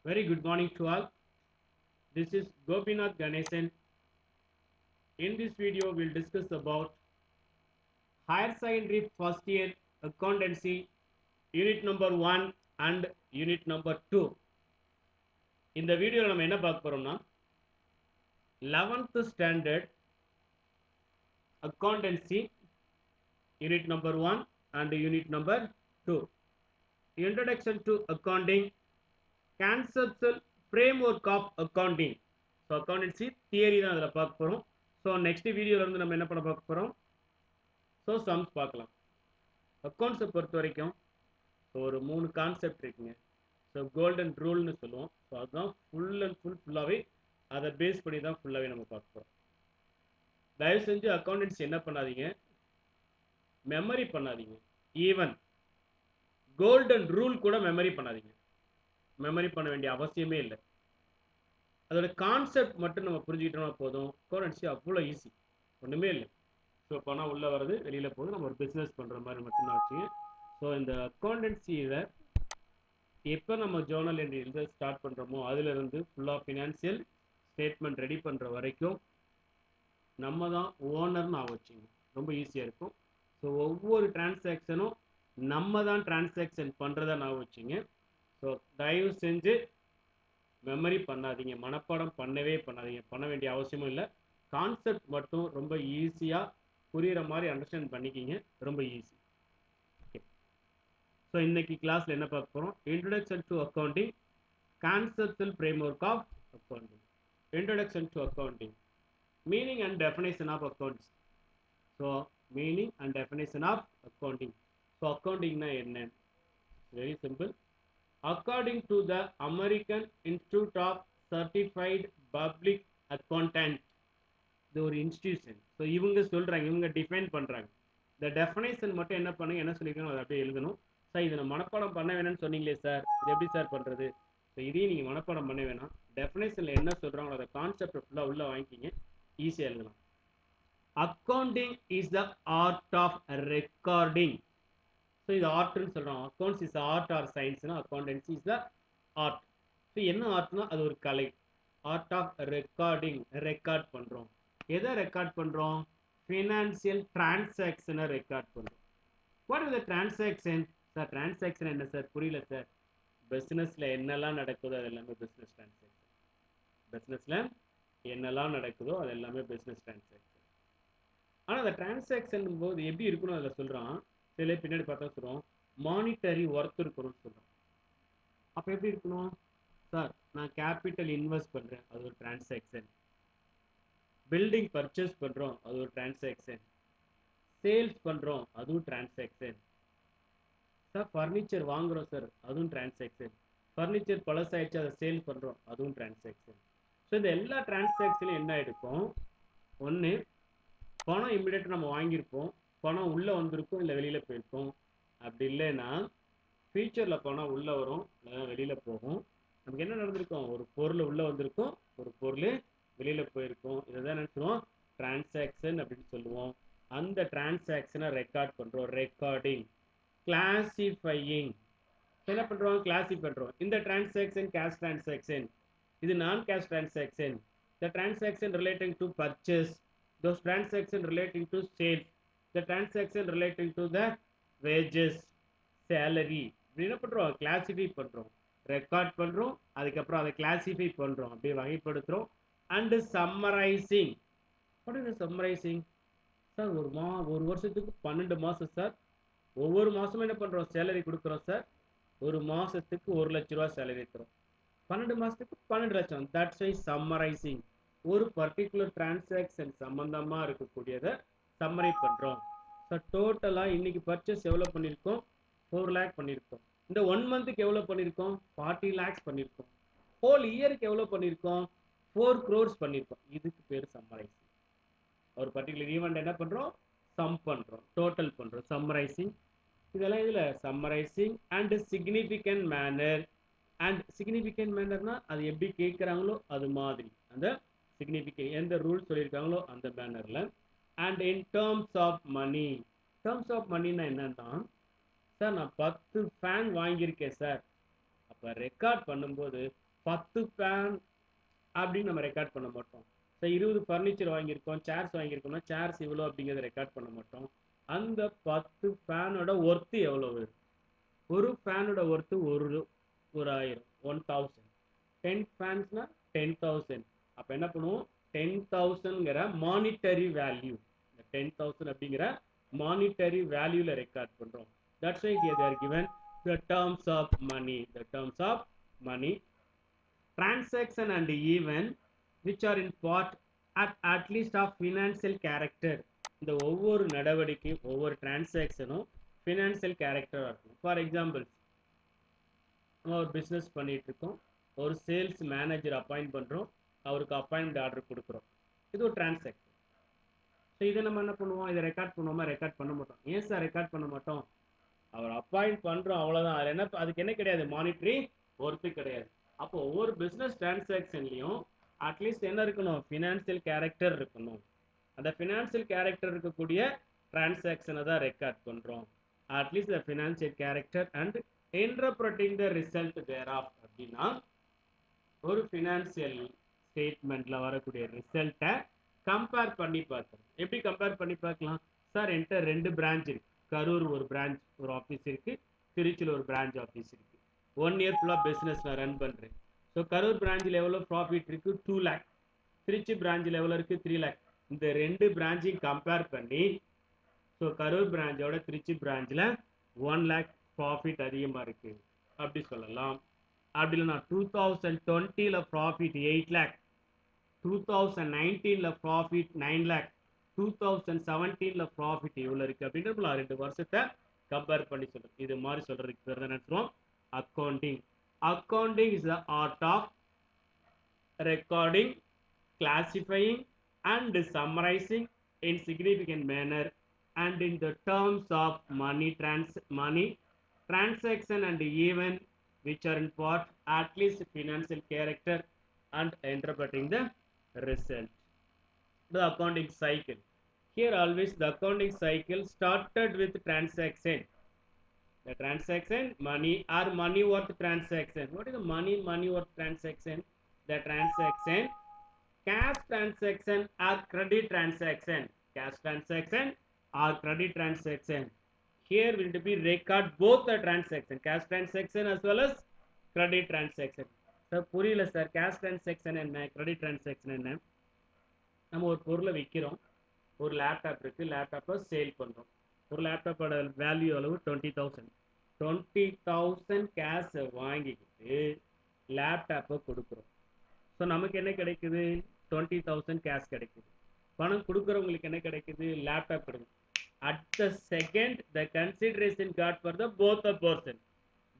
Very good morning to all. This is Gopinath Ganesan. In this video, we'll discuss about higher secondary first year accountancy unit number 1 and unit number 2. இந்த வீடியோல நம்ம என்ன பார்க்க போறோம்னா 11th standard accountancy unit number 1 and unit number 2. Introduction to accounting, conceptual framework of accounting. So accountancy theory தான் அதில் பார்க்க போகிறோம். ஸோ நெக்ஸ்ட் வீடியோவில் இருந்து நம்ம என்ன பண்ண பார்க்க போகிறோம், ஸோ சம்ஸ் பார்க்கலாம். அக்கௌண்ட்ஸை பொறுத்த வரைக்கும் ஒரு 3 கான்செப்ட் இருக்குங்க. ஸோ கோல்டன் ரூல்னு சொல்லுவோம். ஸோ அதுதான் ஃபுல்லாகவே அதை பேஸ் பண்ணி தான் ஃபுல்லாகவே நம்ம பார்க்க போகிறோம். தயவு செஞ்சு அக்கௌண்டன்சி என்ன பண்ணாதீங்க, மெமரி பண்ணாதீங்க. ஈவன் கோல்டன் ரூல் கூட மெமரி பண்ணாதீங்க. மெமரி பண்ண வேண்டிய அவசியமே இல்லை. அதோட கான்செப்ட் மட்டும் நம்ம புரிஞ்சுக்கிட்டோம்னா போதும். அக்கௌண்டன்சி அவ்வளோ ஈஸி, ஒன்றுமே இல்லை. ஸோ பணம் உள்ளே வருது, வெளியில் போகுது, நம்ம ஒரு பிஸ்னஸ் பண்ணுற மாதிரி மட்டும்தான் வச்சுங்க. ஸோ இந்த அக்கௌண்டன்சியில் எப்போ நம்ம ஜேர்னல் என்ட்ரி எழுத ஸ்டார்ட் பண்ணுறோமோ அதிலிருந்து ஃபுல்லாக ஃபினான்சியல் ஸ்டேட்மெண்ட் ரெடி பண்ணுற வரைக்கும் நம்ம தான் ஓனர்னு வச்சுங்க. ரொம்ப ஈஸியாக இருக்கும். ஸோ ஒவ்வொரு டிரான்சாக்ஷனும் நம்ம தான் டிரான்சாக்ஷன் பண்ணுறதா நான் வச்சுங்க. ஸோ தயவு செஞ்சு மெமரி பண்ணாதீங்க, மனப்பாடம் பண்ணவே பண்ணாதீங்க, பண்ண வேண்டிய அவசியமும் இல்லை. கான்செப்ட் மட்டும் ரொம்ப ஈஸியாக புரிகிற மாதிரி அண்டர்ஸ்டாண்ட் பண்ணிக்கிங்க, ரொம்ப ஈஸி. ஓகே, ஸோ இன்னைக்கு கிளாஸில் என்ன பார்க்க போகிறோம், introduction to accounting, conceptual framework of accounting. Introduction to accounting, meaning and definition of accounts. So meaning and definition of accounting. So அக்கௌண்டிங்னா என்ன? Very simple. According to the American Institute of Certified Public Accountant, இது ஒரு institution. So இவங்க சொல்கிறாங்க, இவங்க define பண்ணுறாங்க. இந்த definition மட்டும் என்ன பண்ணுங்க, என்ன சொல்லிக்கணும் அதை அப்படியே எழுதணும். சார் இதை நான் மனப்பாடம் பண்ண வேணும்னு சொன்னீங்களே சார், இது எப்படி சார் பண்ணுறது? ஸோ இதையும் நீங்கள் மனப்பாடம் பண்ண வேணாம். டெஃபினேஷனில் என்ன சொல்கிறாங்களோ அதை கான்செப்ட் ஃபுல்லாக உள்ளே வாங்கிக்கிங்க, ஈஸியாக எழுதலாம். Accounting is the art of recording. So இது ஆர்ட்னு சொல்கிறோம். அக்கௌண்ட்ஸ் இஸ் ஆர்ட் ஆர் சயின்ஸ்னா accountancy is the art. So என்ன ஆர்ட்னா அது ஒரு கலை. ஆர்ட் ஆஃப் ரெக்கார்டிங், ரெக்கார்ட் பண்ணுறோம். எதை ரெக்கார்ட் பண்ணுறோம்? ஃபினான்சியல் டிரான்சாக்ஷனை ரெக்கார்ட் பண்ணுறோம். What is the transaction? Sir transaction என்ன சார், புரியல சார். பிஸ்னஸில் என்னெல்லாம் நடக்குதோ அது எல்லாமே பிஸ்னஸ் டிரான்சாக்ஷன். பிஸ்னஸில் என்னெல்லாம் நடக்குதோ அது எல்லாமே பிஸ்னஸ் டிரான்சாக்ஷன். ஆனால் அந்த டிரான்சாக்ஷன் போது எப்படி இருக்கணும் அதில் சொல்கிறான். சில பின்னாடி பார்த்தா சொல்கிறோம் மானிட்டரி ஒர்த் இருக்கணும்னு சொல்கிறோம். அப்போ எப்படி இருக்கணும் சார்? நான் கேபிட்டல் இன்வெஸ்ட் பண்ணுறேன், அது ஒரு டிரான்சாக்ஷன். பில்டிங் பர்ச்சேஸ் பண்ணுறோம், அது ஒரு டிரான்சாக்ஷன். சேல்ஸ் பண்ணுறோம், அதுவும் டிரான்சாக்ஷன். சார் ஃபர்னிச்சர் வாங்குகிறோம் சார், அதுவும் டிரான்சாக்ஷன். ஃபர்னிச்சர் பழசாயிடுச்சு, அதை சேல் பண்ணுறோம், அதுவும் டிரான்சாக்ஷன். ஸோ இந்த எல்லா டிரான்சாக்ஷனும் என்ன ஆகிருக்கும், ஒன்று பணம் இம்மிடியேட்டாக நம்ம வாங்கியிருப்போம், பணம் உள்ளே வந்திருக்கும் இல்லை வெளியில் போயிருக்கும். அப்படி இல்லைன்னா ஃபியூச்சரில் பணம் உள்ளே வரும், இல்லைன்னா வெளியில் போகும். நமக்கு என்ன நடந்திருக்கும், ஒரு பொருள் உள்ளே வந்திருக்கும், ஒரு பொருள் வெளியில் போயிருக்கும். இதை தான் நினச்சிடுவோம் டிரான்சாக்ஷன் அப்படின்னு சொல்லுவோம். அந்த டிரான்சாக்ஷனை ரெக்கார்ட் பண்ணுறோம், ரெக்கார்டிங். கிளாசிஃபையிங், என்ன பண்ணுறோம், கிளாசிஃபை பண்ணுறோம். இந்த டிரான்சாக்ஷன் கேஷ் டிரான்சாக்ஷன், இது நான் cash transaction. The transaction relating to purchase, those transaction relating to sales, the transaction relating to the wages, salary. என்ன பண்றோம், கிளாசிஃபை பண்றோம், ரெக்கார்ட் பண்றோம், அதுக்கப்புறம் அதை கிளாசிஃபை பண்றோம், அப்படியே வகைப்படுத்துறோம். And summarising. What is summarising? Sir ஒரு வருஷத்துக்கு 12 மாசம் சார், ஒவ்வொரு மாசமும் என்ன பண்றோம், சேலரி கொடுக்குறோம் சார். ஒரு மாசத்துக்கு 1 லட்ச ரூபா சேலரி தரும், 12 மாசத்துக்கு 12 லட்சம். That's why summarizing. ஒரு பர்டிகுலர் டிரான்சாக்ஷன் சம்பந்தமாக இருக்கக்கூடியதை சம்மரை பண்ணுறோம். ஸோ டோட்டலாக இன்னைக்கு பர்ச்சேஸ் எவ்வளோ பண்ணியிருக்கோம், 4 lakh பண்ணியிருக்கோம். இந்த 1 மந்த்துக்கு எவ்வளோ பண்ணியிருக்கோம், 40 lakhs பண்ணியிருக்கோம். ஹோல் இயருக்கு எவ்வளோ பண்ணியிருக்கோம், 4 crores பண்ணியிருக்கோம். இதுக்கு பேர் சம்மரைசிங். ஒரு பர்டிகுலர் ஈவெண்ட் என்ன பண்ணுறோம், சம் பண்ணுறோம், டோட்டல் பண்ணுறோம், சம்மரைசிங். இதெல்லாம் இதில் summarising. And significant manner. And significant மேனர்னா அது எப்படி கேட்குறாங்களோ அது மாதிரி அந்த சிக்னிஃபிகண்ட் எந்த ரூல் சொல்லியிருக்காங்களோ அந்த பேனரில். And in terms of money. Terms of மணின்னா என்னன்னா, சார் நான் 10 ஃபேன் வாங்கியிருக்கேன் சார். அப்போ ரெக்கார்ட் பண்ணும்போது 10 ஃபேன் அப்படின்னு நம்ம ரெக்கார்ட் பண்ண மாட்டோம். ஸோ 20 ஃபர்னிச்சர் வாங்கியிருக்கோம், சேர்ஸ் வாங்கியிருக்கோம்னா சேர்ஸ் இவ்வளோ அப்படிங்கிறத ரெக்கார்ட் பண்ண மாட்டோம். அந்த 10 ஃபேனோட ஒர்த்து எவ்வளவு? ஒரு ஃபேனோட ஒர்த்து ஒரு 1000 1000. 10 ஃபேன்ஸ்னா 10,000. அப்போ என்ன பண்ணுவோம்? 10,000ங்கிற மானிட்டரி வேல்யூ, இந்த 10,000 அப்படிங்கிற மானிட்டரி வேல்யூல ரெக்கார்ட் பண்றோம். That's why here they are given the terms of money. The terms of money. Transaction and event which are in part at least of financial character. இந்த ஒவ்வொரு நடவடிக்கையும் ஒவ்வொரு டிரான்சாக்ஷனும் ஃபினான்சியல் கேரக்டராக இருக்கும். For example, நம்ம ஒரு business பண்ணிட்டு இருக்கோம், ஒரு சேல்ஸ் மேனேஜர் அப்பாயிண்ட் பண்ணுறோம், அவருக்கு அப்பாயின்மெண்ட் ஆர்டர் கொடுக்குறோம். இது ஒரு டிரான்சாக்ஷன். ஸோ இதை நம்ம என்ன பண்ணுவோம்? இதை ரெக்கார்ட் பண்ணுவோமா? ரெக்கார்ட் பண்ண மாட்டோம். ஏன் சார் ரெக்கார்ட் பண்ண மாட்டோம்? அவர் அப்பாயிண்ட் பண்ணுறோம், அவ்வளோதான். அது என்ன, அதுக்கு என்ன கிடையாது? மானிட்டரி ஒர்த்து கிடையாது. அப்போ ஒவ்வொரு பிஸ்னஸ் டிரான்சாக்ஷன்லையும் அட்லீஸ்ட் என்ன இருக்கணும்? ஃபினான்சியல் கேரக்டர் இருக்கணும். அந்த ஃபினான்சியல் கேரக்டர் இருக்கக்கூடிய டிரான்சாக்ஷனை தான் ரெக்கார்ட் பண்ணுறோம். At least the financial character and interpreting the result thereof அப்படின்னா, ஒரு ஃபினான்சியல் ஸ்டேட்மெண்ட்ல வரக்கூடிய ரிசல்ட்டை கம்பேர் பண்ணி பார்க்கணும். எப்படி கம்பேர் பண்ணி பார்க்கலாம்? சார் என்கிட்ட 2 பிரான்ச் இருக்கு. கரூர் ஒரு பிரான்ச், ஒரு ஆஃபீஸ் இருக்கு, திருச்சியில் ஒரு பிரான்ச் ஆஃபீஸ் இருக்கு. 1 இயர் ஃபுல்லாக பிஸ்னஸ் நான் ரன் பண்ணுறேன். ஸோ கரூர் பிரான்ச்சில் எவ்வளோ ப்ராஃபிட் இருக்கு? 2 lakh. திருச்சி பிரான்ச்சில் எவ்வளோ இருக்கு? 3 lakh. இந்த 2 பிரான்ச்சையும் கம்பேர் பண்ணி, ஸோ கரூர் பிரான்ச்சோட திருச்சி பிரான்ச்சில் 1 lakh ப்ராஃபிட் அதிகமாக இருக்கு அப்படி சொல்லலாம். அப்படி இல்லைனா 2020ல ப்ராஃபிட் 8 lakh, 2019ல ப்ராஃபிட் 9 lakh, 2017ல ப்ராஃபிட் இவ்வளோ இருக்கு அப்படின்றது 2 வருஷத்தை கம்பேர் பண்ணி சொல்றோம். இது மாதிரி சொல்றதுக்கு பேர் தான் நினைக்கிறோம் accounting. Accounting is the art of recording, classifying and summarizing in significant manner and in the terms of money transaction and event which are in part at least financial character and interpreting the result. The accounting cycle. Here always the accounting cycle started with transaction. The transaction, money or money worth transaction. What is the money worth transaction? The transaction, cash transaction or credit transaction. Cash transaction or credit transaction. Here will be record both the transaction, cash transaction as well as credit transaction. Sir, புரியல sir, cash transaction என்ன, credit transaction என்ன? நம்ம ஒரு பொருளை விற்கிறோம், ஒரு laptop இருக்கு, லேப்டாப்பை சேல் பண்ணுறோம். ஒரு லேப்டாப்போட வேல்யூ அளவு 20,000. 20,000 கேஷை வாங்கிக்கிட்டு லேப்டாப்பை கொடுக்குறோம். ஸோ நமக்கு என்ன கிடைக்குது? 20,000 கேஷ் கிடைக்குது. பணம் கொடுக்குறவங்களுக்கு என்ன கிடைக்குது? லேப்டாப் கிடைக்குது. At the second the consideration got for the both the person.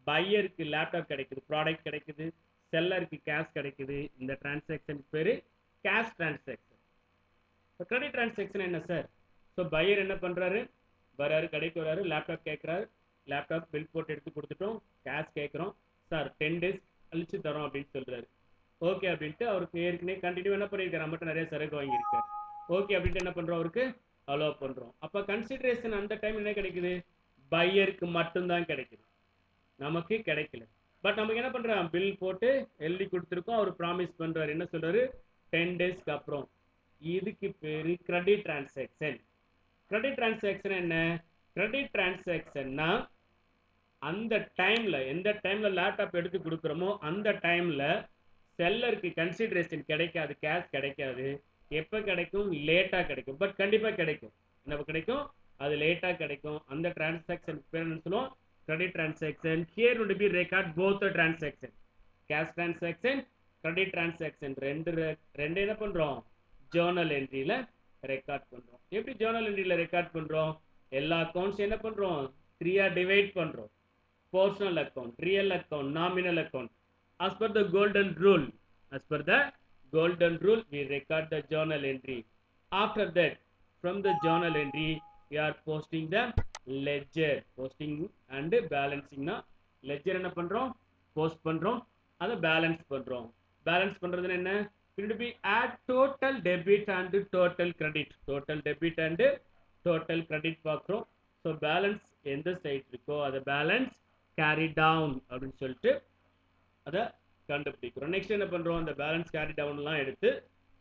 பையருக்கு லேப்டாப் கிடைக்குது, ப்ராடக்ட் கிடைக்குது, செல்லருக்கு கேஷ் கிடைக்குது. இந்த டிரான்சாக்ஷன் பேரு கேஷ் டிரான்சாக்ஷன். கிரெடிட் டிரான்சாக்ஷன் என்ன சார்? ஸோ பையர் என்ன பண்றாரு? வராரு, கடைக்கு வராரு, லேப்டாப் கேட்குறாரு, லேப்டாப் பில் போட்டு எடுத்து கொடுத்துட்டோம், கேஷ் கேட்குறோம், சார் 10 days கழிச்சு தரோம் அப்படின்னு சொல்றாரு. ஓகே அப்படின்ட்டு அவருக்கு ஏற்கனவே கண்டினியூ என்ன பண்ணியிருக்காரு? நம்மகிட்ட நிறைய சரக்கு வாங்கியிருக்காரு. ஓகே அப்படின்ட்டு என்ன பண்றோம்? அவருக்கு அலோவ் பண்றோம். அப்ப கன்சிடரேஷன் அந்த டைம் என்ன கிடைக்குது? பையருக்கு மட்டும்தான் கிடைக்குது, நமக்கு கிடைக்கல. பட் நமக்கு என்ன பண்றோம்? பில் போட்டு எழுதி கொடுத்துருக்கோம், அவர் ப்ராமிஸ் பண்றாரு. என்ன சொல்றாரு? 10 daysக்கு அப்புறம். இதுக்கு பேரு கிரெடிட் டிரான்சாக்ஷன். கிரெடிட் டிரான்சாக்ஷன் என்ன? கிரெடிட் டிரான்சாக்ஷன்னா அந்த டைம்ல, எந்த டைம்ல லேப்டாப் எடுத்து கொடுக்குறோமோ அந்த டைம்ல செல்லருக்கு கன்சிடரேஷன் கிடைக்காது, கேஷ் கிடைக்காது. எப்ப கிடைக்கும்? லேட்டா கிடைக்கும். பட் கண்டிப்பா கிடைக்கும். என்ன கிடைக்கும்? அது லேட்டா கிடைக்கும். அந்த டிரான்சாக்ஷன் பேர் என்ன சொல்லுவோம்? Credit transaction. Here would be record both the transaction, cash transaction, credit transaction. ரெண்டு என்ன பண்றோம்? ஜர்னல் என்ட்ரியில ரெக்கார்ட் பண்றோம். எப்படி ஜர்னல் என்ட்ரியில ரெக்கார்ட் பண்றோம்? எல்லா அக்கௌண்ட்ஸ் என்ன பண்றோம்? 3ஆ டிவைட் பண்றோம். Personal account, real account, nominal account. As per the golden rule, as per the golden rule, we record the journal entry. After that, from the journal entry, we are posting the ledger. Posting and balancing na ledger என்ன பண்றோம்? Post பண்றோம், அதை balance பண்றோம். Balance பண்றது என்ன? It will be add total debit and total credit. Total debit and total credit பார்க்கிறோம். So balance எந்த side இருக்கோ அதை பேலன்ஸ் கேரி டவுன் அப்படின்னு சொல்லிட்டு அதை கண்டுபிடிக்கிறோம். நெக்ஸ்ட் என்ன பண்றோம், அந்த பேலன்ஸ் கேரி டவுன்லாம் எடுத்து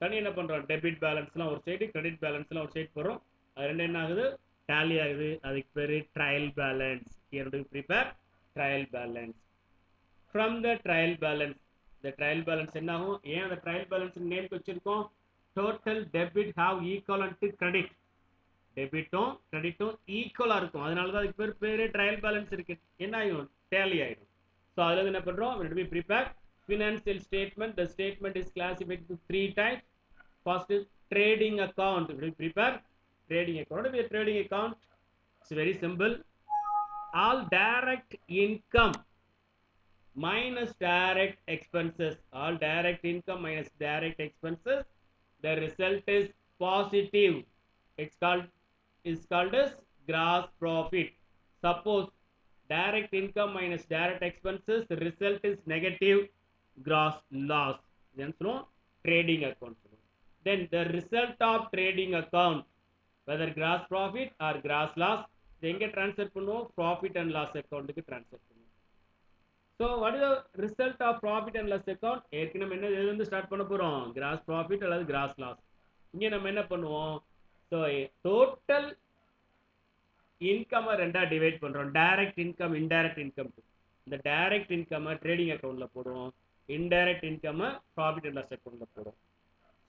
தனி என்ன பண்றோம், டெபிட் பேலன்ஸ்லாம் ஒரு சைடு, கிரெடிட் பேலன்ஸ்லாம் ஒரு சைடு போடுறோம். அது ரெண்டு என்ன ஆகுது, டேலி ஆகுது. அதுக்கு பேரு trial balance. Here to prepare trial balance. from the trial balance, the trial balance என்ன ஆகும், ஏன் அந்த ட்ரையல் பேலன்ஸ் நேம் வச்சிருக்கோம், total debit have equivalent to credit, டெபிட்டும் கிரெடிட்டும் ஈக்குவலா இருக்கும். அதனால தான் அதுக்கு பேரு ட்ரையல் பேலன்ஸ் இருக்கு. என்ன ஆகும், டேலி ஆயிடும். ஸோ அதுல என்ன பண்றோம், we will be prepare financial statement. The statement is classified into 3 types. First is trading account. We will prepare trading account. What is a trading account? It's very simple. All direct income minus direct expenses. All direct income minus direct expenses. The result is positive. It's called as gross profit. Suppose direct income minus direct expenses, the result is negative, gross loss. Then trading account. Then the result of trading account, whether gross profit or gross loss, எங்க transfer பண்ணுவோம், profit and loss accountக்கு transfer பண்ணுவோம். So what is the result of profit and loss account? ஏற்கனவே என்ன இதுல இருந்து start பண்ண போறோம், gross profit அல்லது gross loss. இங்க நம்ம என்ன பண்ணுவோம், so total income ரெண்டா டிவைட் பண்றோம், டைரக்ட் இன்கம் இன்டைரக்ட் இன்கம். இந்த டைரக்ட் இன்கம் ட்ரேடிங் அக்கவுண்ட்ல போடுவோம், indirect income profit and loss accountல போடுவோம்.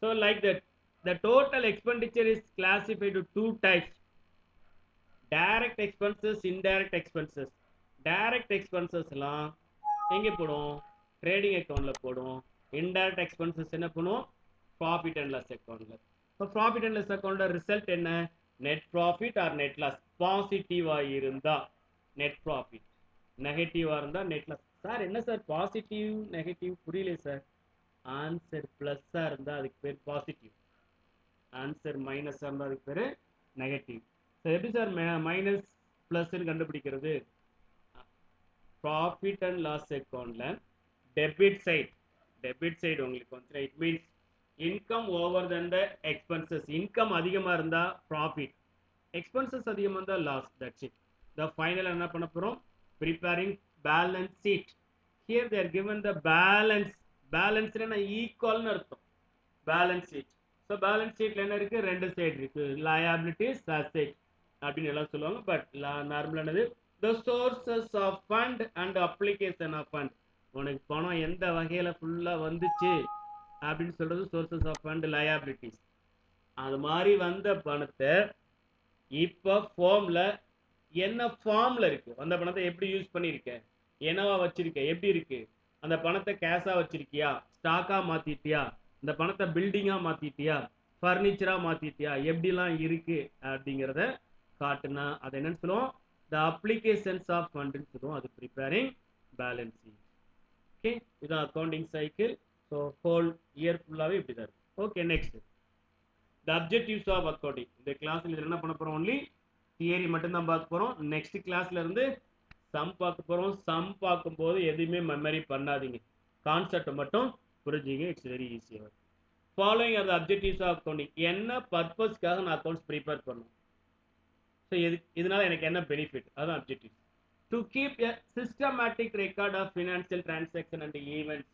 So like that, the total expenditure is classified to two types: direct expenses, indirect expenses. Direct expenses எல்லாம் எங்க போடுவோம், trading அக்கவுண்ட்ல போடுவோம். இன்டைரக்ட் எக்ஸ்பென்சஸ் என்ன பண்ணுவோம், ப்ராஃபிட் அண்ட் லாஸ் அக்கவுண்ட்ல. இப்போ ப்ராஃபிட் அண்ட் லாஸ் அக்கவுண்ட்ல ரிசல்ட் என்ன, net profit or net loss. பாசிட்டிவா இருந்தா நெட் ப்ராஃபிட், நெகட்டிவா இருந்தா நெட் லாஸ். சார் என்ன சார் பாசிட்டிவ் நெகட்டிவ் புரியல சார். ஆன்சர் பிளஸ்ஸா இருந்தா அதுக்கு பேர் பாசிட்டிவ், ஆன்சர் மைனஸா இருந்தா அதுக்கு பேரு நெகட்டிவ். ஸோ எப்படி சார் மைனஸ் பிளஸ்ன்னு கண்டுபிடிக்கிறது, ப்ராஃபிட் அண்ட் லாஸ் அக்கவுண்ட்ல டெபிட் சைடு உங்களுக்கு வந்து it means income over then the expenses. Income அதிகமா இருந்தா ப்ராஃபிட், எக்ஸ்பென்சஸ் அதிகமா இருந்தா loss. That's it. The final என்ன பண்ண போறோம், preparing balance sheet. Here they are given the balance. balance னா ஈக்குவல்னு அர்த்தம், balance sheet. so balance sheetல என்ன இருக்கு, ரெண்டு சைடு இருக்கு, liabilities asset அப்படின்னு எல்லாம் சொல்லுவாங்க. பட் நார்மலா என்னது, the sources of fund and application of fund. உனக்கு பணம் எந்த வகையில ஃபுல்லா வந்துச்சு அப்படின்னு சொல்றது sources of fund, liabilities. அது மாதிரி வந்த பணத்தை இப்ப ஃபார்ம்ல என்ன ஃபார்ம்ல இருக்கு, அந்த பணத்தை எப்படி யூஸ் பண்ணிருக்க, என்னவா வச்சிருக்க, எப்படி இருக்கு, அந்த பணத்தை கேஷா வச்சிருக்கியா, ஸ்டாக்கா மாத்திட்டியா, இந்த பணத்தை பில்டிங்கா மாத்திட்டியா, ஃபர்னிச்சரா மாத்திட்டியா, எப்படிலாம் இருக்கு அப்படிங்கிறத காட்டுனா அது என்னன்னு சொல்லுவோம், the applications of fund ன்னு சொல்லுவோம். அது preparing balance sheet. ஓகே, இது accounting cycle. So whole year ஃபுல்லாவே இப்படிதான் இருக்கு. Okay, next the objectives of accounting. இந்த கிளாஸ்ல இது என்ன பண்ண போறோம், only தியரி மட்டும் தான் பார்க்க போறோம். நெக்ஸ்ட் கிளாஸ்ல இருந்து சம் பார்க்க போறோம். சம் பார்க்கும்போது எதுவுமே மெமரி பண்ணாதீங்க, கான்செப்ட் மட்டும் புரிஞ்சுங்க. இட்ஸ் வெரி ஈஸியா. Following are the objectives of accounting. என்ன பர்பஸ்க்காக நான் அக்கவுண்ட்ஸ் ப்ரிப்பேர் பண்ணணும், ஸோ இதனால எனக்கு என்ன பெனிஃபிட், அதான் objective. To keep a systematic record of financial transaction and events.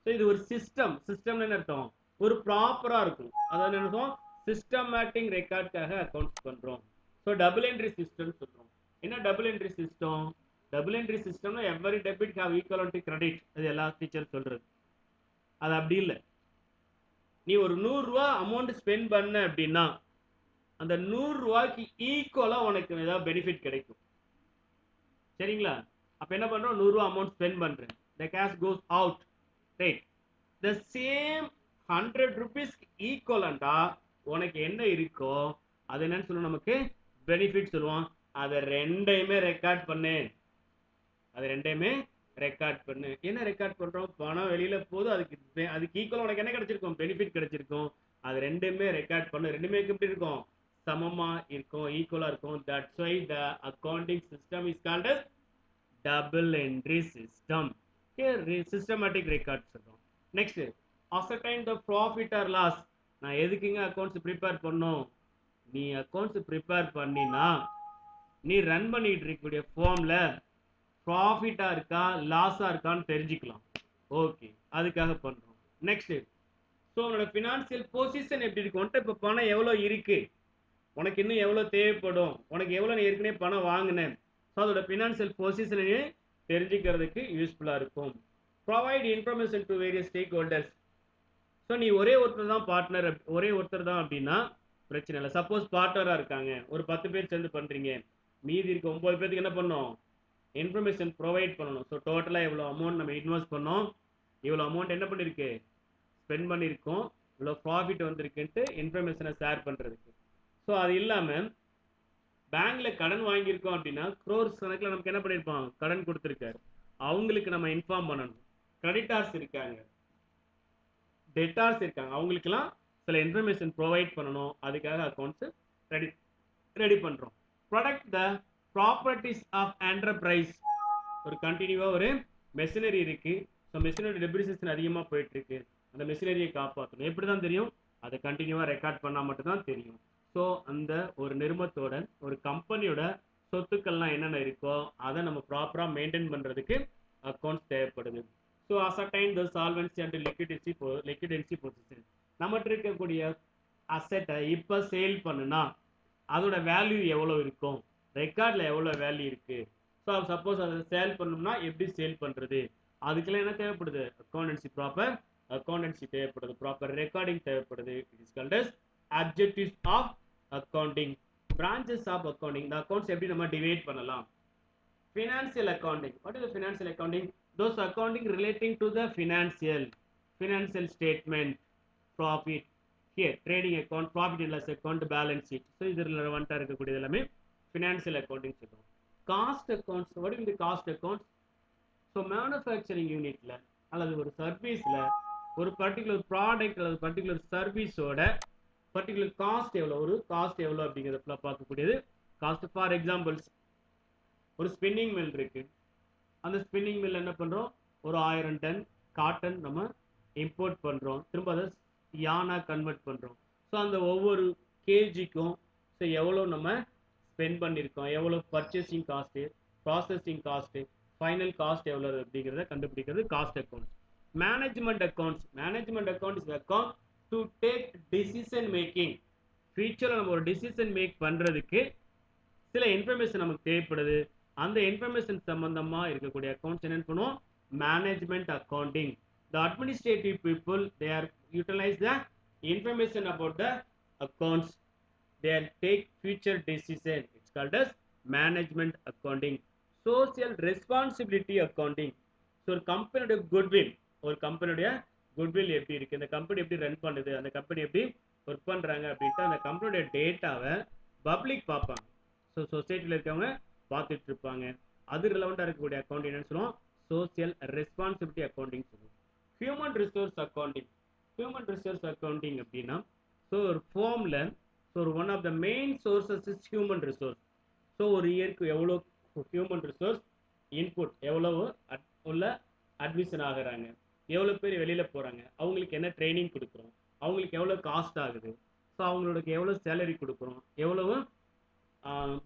So இது ஒரு சிஸ்டம்னு என்ன அர்த்தம், ஒரு ப்ராப்பரா இருக்கும். அதான் என்ன அர்த்தம், சிஸ்டமேட்டிக் ரெக்கார்டுக்காக அக்கவுண்ட்ஸ் பண்றோம். ஸோ டபுள் என்ட்ரி சிஸ்டம் சொல்றோம். என்ன double entry system, double entry சிஸ்டம்னா every debit have equal to credit. அது எல்லா டீச்சர் சொல்றது. அது அப்படி இல்லை. நீ ஒரு 100 ரூபாய் அமௌண்ட் ஸ்பெண்ட் பண்ண அப்படின்னா அந்த 100 ரூபாய்க்கு ஈக்குவலா உனக்கு ஏதாவது பெனிஃபிட் கிடைக்கும். சரிங்களா? அப்ப என்ன பண்றோம், 100 ரூபாய் அமௌண்ட் ஸ்பெண்ட் பண்றேன், the cash goes out, right? the same 100 rupees ஈக்குவலண்டா உனக்கு என்ன இருக்கோ அது என்னன்னு சொல்லுவோம், நமக்கு பெனிஃபிட் சொல்லுவோம். அதை ரெண்டையுமே ரெக்கார்ட் பண்ணு, என்ன ரெக்கார்ட் பண்றோம், பணம் வெளியில போகுது, அதுக்கு ஈக்குவலா உனக்கு என்ன கிடைச்சிருக்கும், பெனிஃபிட் கிடைச்சிருக்கும். அது ரெண்டுமே ரெக்கார்ட் பண்ணு. ரெண்டுமே எப்படி இருக்கும், சமமா இருக்கும், ஈக்குவலா இருக்கும். That's why the accounting system is called as double entry system. Here systematic records சொல்றோம். Next ascertain the profit or loss. நான் எதுக்குங்க அக்கவுண்ட்ஸ் ப்ரிப்பேர் பண்ணோம், நீ அக்கவுண்ட்ஸ் ப்ரிப்பேர் பண்ணினா நீ ரன் பண்ணிட்டு இருக்கக்கூடிய ஃபார்ம்ல ப்ராஃபிட்டா இருக்கா லாஸா இருக்கான்னு தெரிஞ்சுக்கலாம். ஓகே, அதுக்காக பண்றோம். நெக்ஸ்ட், ஸோ உன்னோட ஃபினான்சியல் பொசிஷன் எப்படி இருக்கு? உன்கிட்ட இப்போ பணம் எவ்வளோ இருக்கு, உனக்கு இன்னும் எவ்வளோ தேவைப்படும், உனக்கு எவ்வளோ நீ ஏற்கனவே பணம் வாங்கினேன், ஸோ அதோட ஃபினான்சியல் பொசிஷனையே தெரிஞ்சுக்கிறதுக்கு யூஸ்ஃபுல்லாக இருக்கும். Provide information to various stack holders. So நீ ஒரே ஒருத்தர் தான் பார்ட்னர், ஒரே ஒருத்தர் தான் அப்படின்னா பிரச்சனை இல்லை. சப்போஸ் பார்ட்னராக இருக்காங்க, ஒரு 10 பேர் சேர்ந்து பண்ணுறீங்க, மீதி இருக்க 9 பேருக்கு என்ன பண்ணணும், இன்ஃபர்மேஷன் ப்ரொவைட் பண்ணணும். ஸோ டோட்டலாக எவ்வளோ அமௌண்ட் நம்ம இன்வெஸ்ட் பண்ணோம், இவ்வளோ அமௌண்ட் என்ன பண்ணியிருக்கு, ஸ்பெண்ட் பண்ணியிருக்கோம், இவ்வளோ ப்ராஃபிட் வந்திருக்குன்ட்டு இன்ஃபர்மேஷனை ஷேர் பண்ணுறதுக்கு. ஸோ அது இல்லாமல் பேங்க்ல கடன் வாங்கியிருக்கோம் அப்படின்னா க்ரோர்ஸ் கணக்கில் நமக்கு என்ன பண்ணியிருப்பான், கடன் கொடுத்துருக்காரு, அவங்களுக்கு நம்ம இன்ஃபார்ம் பண்ணணும். கிரெடிட்டார்ஸ் இருக்காங்க, டெட்டார்ஸ் இருக்காங்க, அவங்களுக்குலாம் சில இன்ஃபர்மேஷன் ப்ரொவைட் பண்ணணும். அதுக்காக அக்கௌண்ட்ஸ் ரெடி ரெடி பண்ணுறோம். Protect the properties of enterprise. ஒரு கண்டினியூவாக ஒரு மெஷினரி இருக்குது, ஸோ மெஷினரி டெப்ரிசியேஷன் அதிகமாக போயிட்டுருக்கு, அந்த மெஷினரியை காப்பாற்றணும். எப்படி தான் தெரியும், அதை கண்டினியூவாக ரெக்கார்ட் பண்ணால் மட்டும்தான் தெரியும். ஸோ அந்த ஒரு நிறுவனத்தோட, ஒரு கம்பெனியோட சொத்துக்கள்லாம் என்னென்ன இருக்கோ அதை நம்ம ப்ராப்பராக மெயின்டைன் பண்ணுறதுக்கு அக்கௌண்ட்ஸ் தேவைப்படுது. So ascertain the solvency and liquidity position. நம்மகிட்ட இருக்கக்கூடிய அசெட்டை இப்போ சேல் பண்ணுனா அதோட வேல்யூ எவ்வளோ இருக்கும், ரெக்கார்டில் எவ்வளோ வேல்யூ இருக்குது, ஸோ சப்போஸ் அதை சேல் பண்ணணும்னா எப்படி சேல் பண்ணுறது, அதுக்கெல்லாம் என்ன தேவைப்படுது, அக்கௌண்டன்சி, ப்ராப்பர் அக்கௌண்டன்சி தேவைப்படுது, ப்ராப்பர் ரெக்கார்டிங் தேவைப்படுது. It is called as objectives of accounting. Branches of accounting, இந்த அக்கௌண்ட்ஸ் எப்படி நம்ம டிவைட் பண்ணலாம். Financial accounting. What is the financial accounting? those accounting relating to the financial statement, profit, here trading account, profit and loss account, balance sheet. So இது relevant-ஆ இருக்கக்கூடிய எல்லாமே financial accounting சொல்றோம். cost accounts. what is the cost accounts? so manufacturing unitல அல்லது ஒரு சர்வீஸ்ல ஒரு particular product அல்லது particular சர்வீஸோட particular cost எவ்வளோ, ஒரு காஸ்ட் எவ்வளோ அப்படிங்கிறத பார்க்கக்கூடியது காஸ்ட். ஃபார் எக்ஸாம்பிள்ஸ், ஒரு ஸ்பின்னிங் மில் இருக்கு, அந்த ஸ்பின்னிங் மில் என்ன பண்ணுறோம், ஒரு 1000 டன் காட்டன் நம்ம இம்போர்ட் பண்ணுறோம், திரும்ப அதை யானா கன்வெர்ட் பண்ணுறோம். ஸோ அந்த ஒவ்வொரு கேஜிக்கும் ஸோ எவ்வளோ நம்ம ஸ்பெண்ட் பண்ணியிருக்கோம், எவ்வளோ purchasing cost, processing cost, final cost எவ்வளோ அப்படிங்கிறத கண்டுபிடிக்கிறது cost accounts. Management accounts. Management account is account to take decision making. ஃபியூச்சரில் நம்ம ஒரு டிசிஷன் மேக் பண்ணுறதுக்கு சில இன்ஃபர்மேஷன் நமக்கு தேவைப்படுது, அந்த இன்ஃபர்மேஷன் சம்பந்தமா இருக்கக்கூடிய அக்கௌண்ட்ஸ் என்ன பண்ணுவோம், management accounting. the administrative people, they are utilize the information about the accounts, they take future decision. It's called as management accounting. social responsibility accounting. So ஒரு கம்பெனியோட குட்வில், ஒரு கம்பெனியோட குட்வில் எப்படி இருக்கு, இந்த கம்பெனி எப்படி ரன் பண்ணுது, அந்த கம்பெனி எப்படி ஒர்க் பண்றாங்க அப்படின்ட்டு அந்த கம்பெனியோட டேட்டாவை பப்ளிக் பார்ப்பாங்க. ஸோ சொசைட்டியில் இருக்கவங்க பார்த்துட்டு இருப்பாங்க. அது ரிலவெண்ட்டாக இருக்கக்கூடிய அக்கௌண்ட் என்னன்னு சொல்லுவோம், சோசியல் ரெஸ்பான்சிபிலிட்டி அக்கௌண்டிங் சொல்லுவோம். Human resource accounting. Human resource accounting அப்படின்னா, ஸோ ஒரு ஃபார்மில், ஸோ ஒரு one of the main sources is human resource. So ஒரு இயருக்கு எவ்வளோ ஹியூமன் ரிசோர்ஸ் இன்புட், எவ்வளவு உள்ள அட்மிஷன் ஆகுறாங்க, எவ்வளோ பேர் வெளியில் போகிறாங்க, அவங்களுக்கு என்ன ட்ரைனிங் கொடுக்குறோம், அவங்களுக்கு எவ்வளோ காஸ்ட் ஆகுது, ஸோ அவங்களுக்கு எவ்வளோ சேலரி கொடுக்குறோம், எவ்வளவு